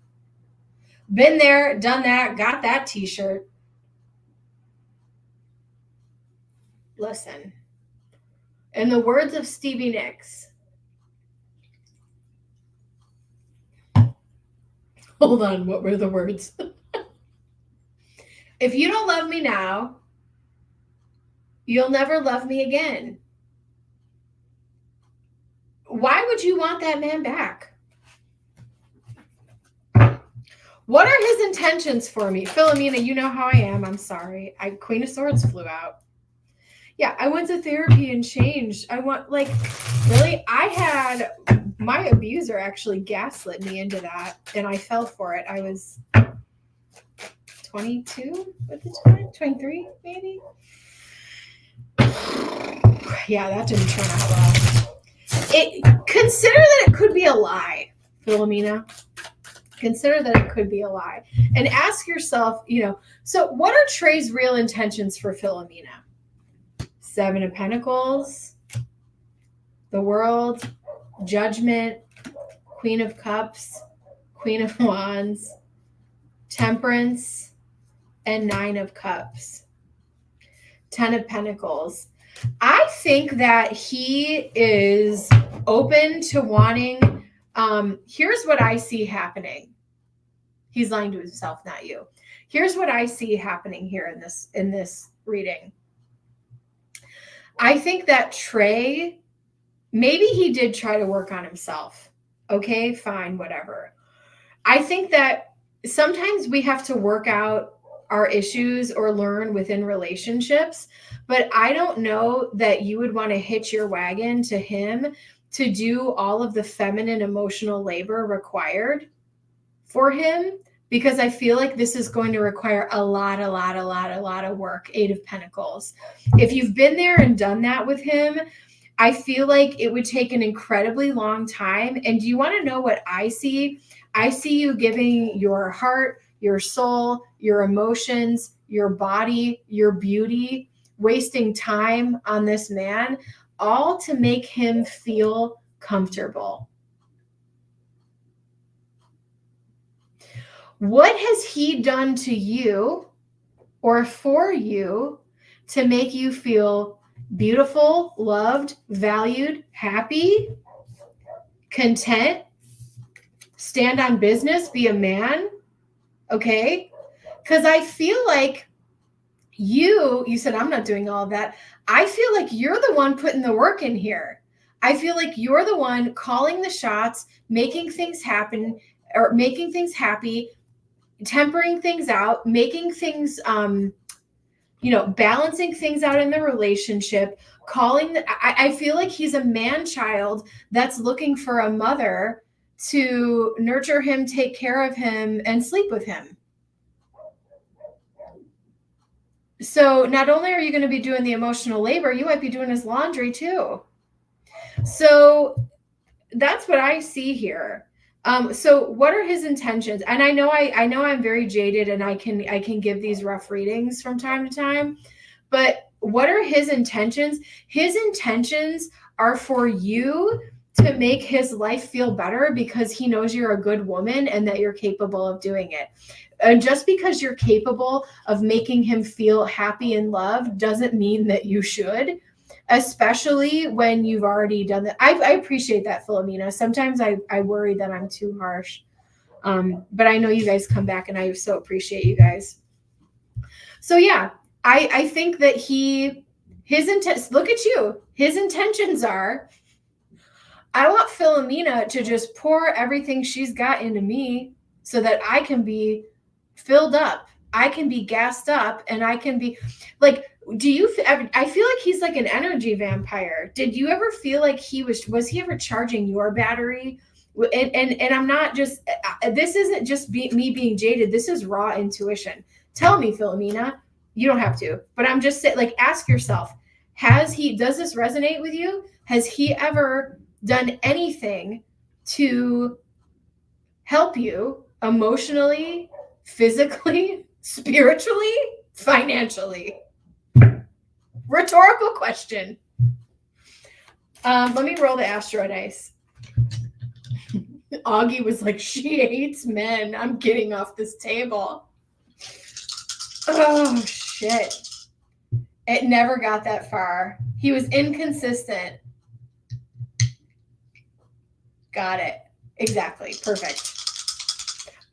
Been there, done that, got that t-shirt. Listen, in the words of Stevie Nicks, hold on, what were the words? If you don't love me now, you'll never love me again. Why would you want that man back? What are his intentions for me? Philomena, you know how I am. I'm sorry. Queen of Swords flew out. Yeah, I went to therapy and changed. Really? My abuser actually gaslit me into that, and I fell for it. I was 22 at the time, 23 maybe. Yeah, that didn't turn out well. consider that it could be a lie, Philomena. Consider that it could be a lie. And ask yourself, so what are Trey's real intentions for Philomena? 7 of Pentacles, the World, Judgment, Queen of Cups, Queen of Wands, Temperance, and 9 of Cups. 10 of Pentacles. I think that he is open to wanting, here's what I see happening. He's lying to himself, not you. Here's what I see happening here in this reading. I think that Trey, maybe he did try to work on himself. Okay, fine, whatever. I think that sometimes we have to work out our issues or learn within relationships, but I don't know that you would want to hitch your wagon to him to do all of the feminine emotional labor required for him, because I feel like this is going to require a lot of work. 8 of Pentacles. If you've been there and done that with him, I feel like it would take an incredibly long time. And do you want to know what I see? I see you giving your heart, your soul, your emotions, your body, your beauty, wasting time on this man, all to make him feel comfortable. What has he done to you or for you to make you feel beautiful, loved, valued, happy, content, stand on business, be a man? Okay? Because I feel like you said, I'm not doing all of that. I feel like you're the one putting the work in here. I feel like you're the one calling the shots, making things happen, or making things happy, tempering things out, making things, balancing things out in the relationship, I feel like he's a man-child that's looking for a mother to nurture him, take care of him, and sleep with him. So not only are you going to be doing the emotional labor, you might be doing his laundry too. So that's what I see here. So what are his intentions? And I know I'm very jaded and I can give these rough readings from time to time, but what are his intentions? His intentions are for you to make his life feel better because he knows you're a good woman and that you're capable of doing it. And just because you're capable of making him feel happy and loved doesn't mean that you should, especially when you've already done that. I appreciate that, Philomena. Sometimes I worry that I'm too harsh. But I know you guys come back and I so appreciate you guys. So yeah, I think that his intent, look at you. His intentions are, I want Philomena to just pour everything she's got into me so that I can be filled up. I can be gassed up and I can be like, I feel like he's like an energy vampire. Did you ever feel like was he ever charging your battery? And I'm not just, this isn't just me being jaded. This is raw intuition. Tell me, Philomena, you don't have to, but I'm just saying, like, ask yourself, does this resonate with you? Has he ever done anything to help you emotionally, physically, spiritually, financially? Rhetorical question. Let me roll the Astro dice. Augie was like, she hates men. I'm getting off this table. Oh, shit. It never got that far. He was inconsistent. Got it. Exactly. Perfect.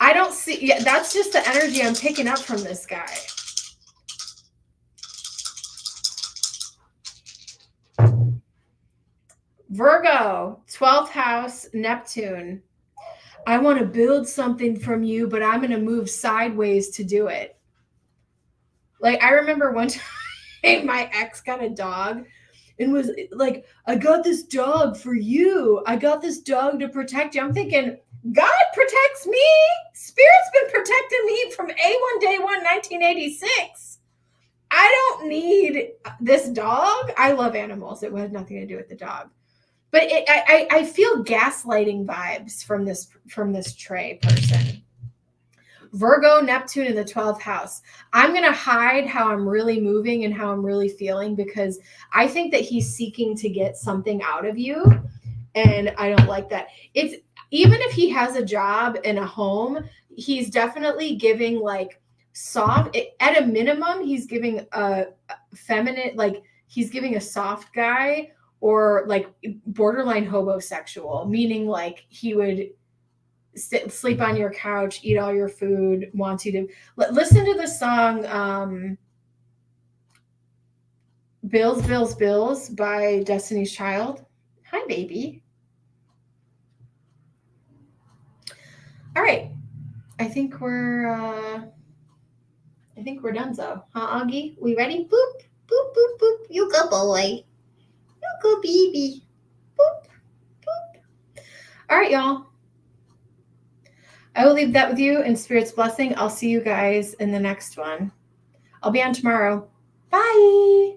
I don't see, yeah, that's just the energy I'm picking up from this guy. Virgo, 12th house, Neptune. I want to build something from you, but I'm going to move sideways to do it. Like, I remember one time my ex got a dog and was like, I got this dog for you. I got this dog to protect you. I'm thinking, God protects me. Spirit's been protecting me from A1 Day 1, 1986. I don't need this dog. I love animals. It had nothing to do with the dog. But I feel gaslighting vibes from this Trey person. Virgo, Neptune in the 12th house. I'm going to hide how I'm really moving and how I'm really feeling, because I think that he's seeking to get something out of you. And I don't like that. It's, even if he has a job and a home, he's definitely giving like soft, at a minimum, he's giving a feminine, like he's giving a soft guy, or like borderline homosexual, meaning like he would sleep on your couch, eat all your food, wants you to listen to the song Bills, Bills, Bills by Destiny's Child. Hi, baby. All right. I think we're done, so. Huh, Augie? We ready? Boop, boop, boop, boop. You go, boy. You go, baby. Boop, boop. All right, y'all. I will leave that with you in Spirit's blessing. I'll see you guys in the next one. I'll be on tomorrow. Bye.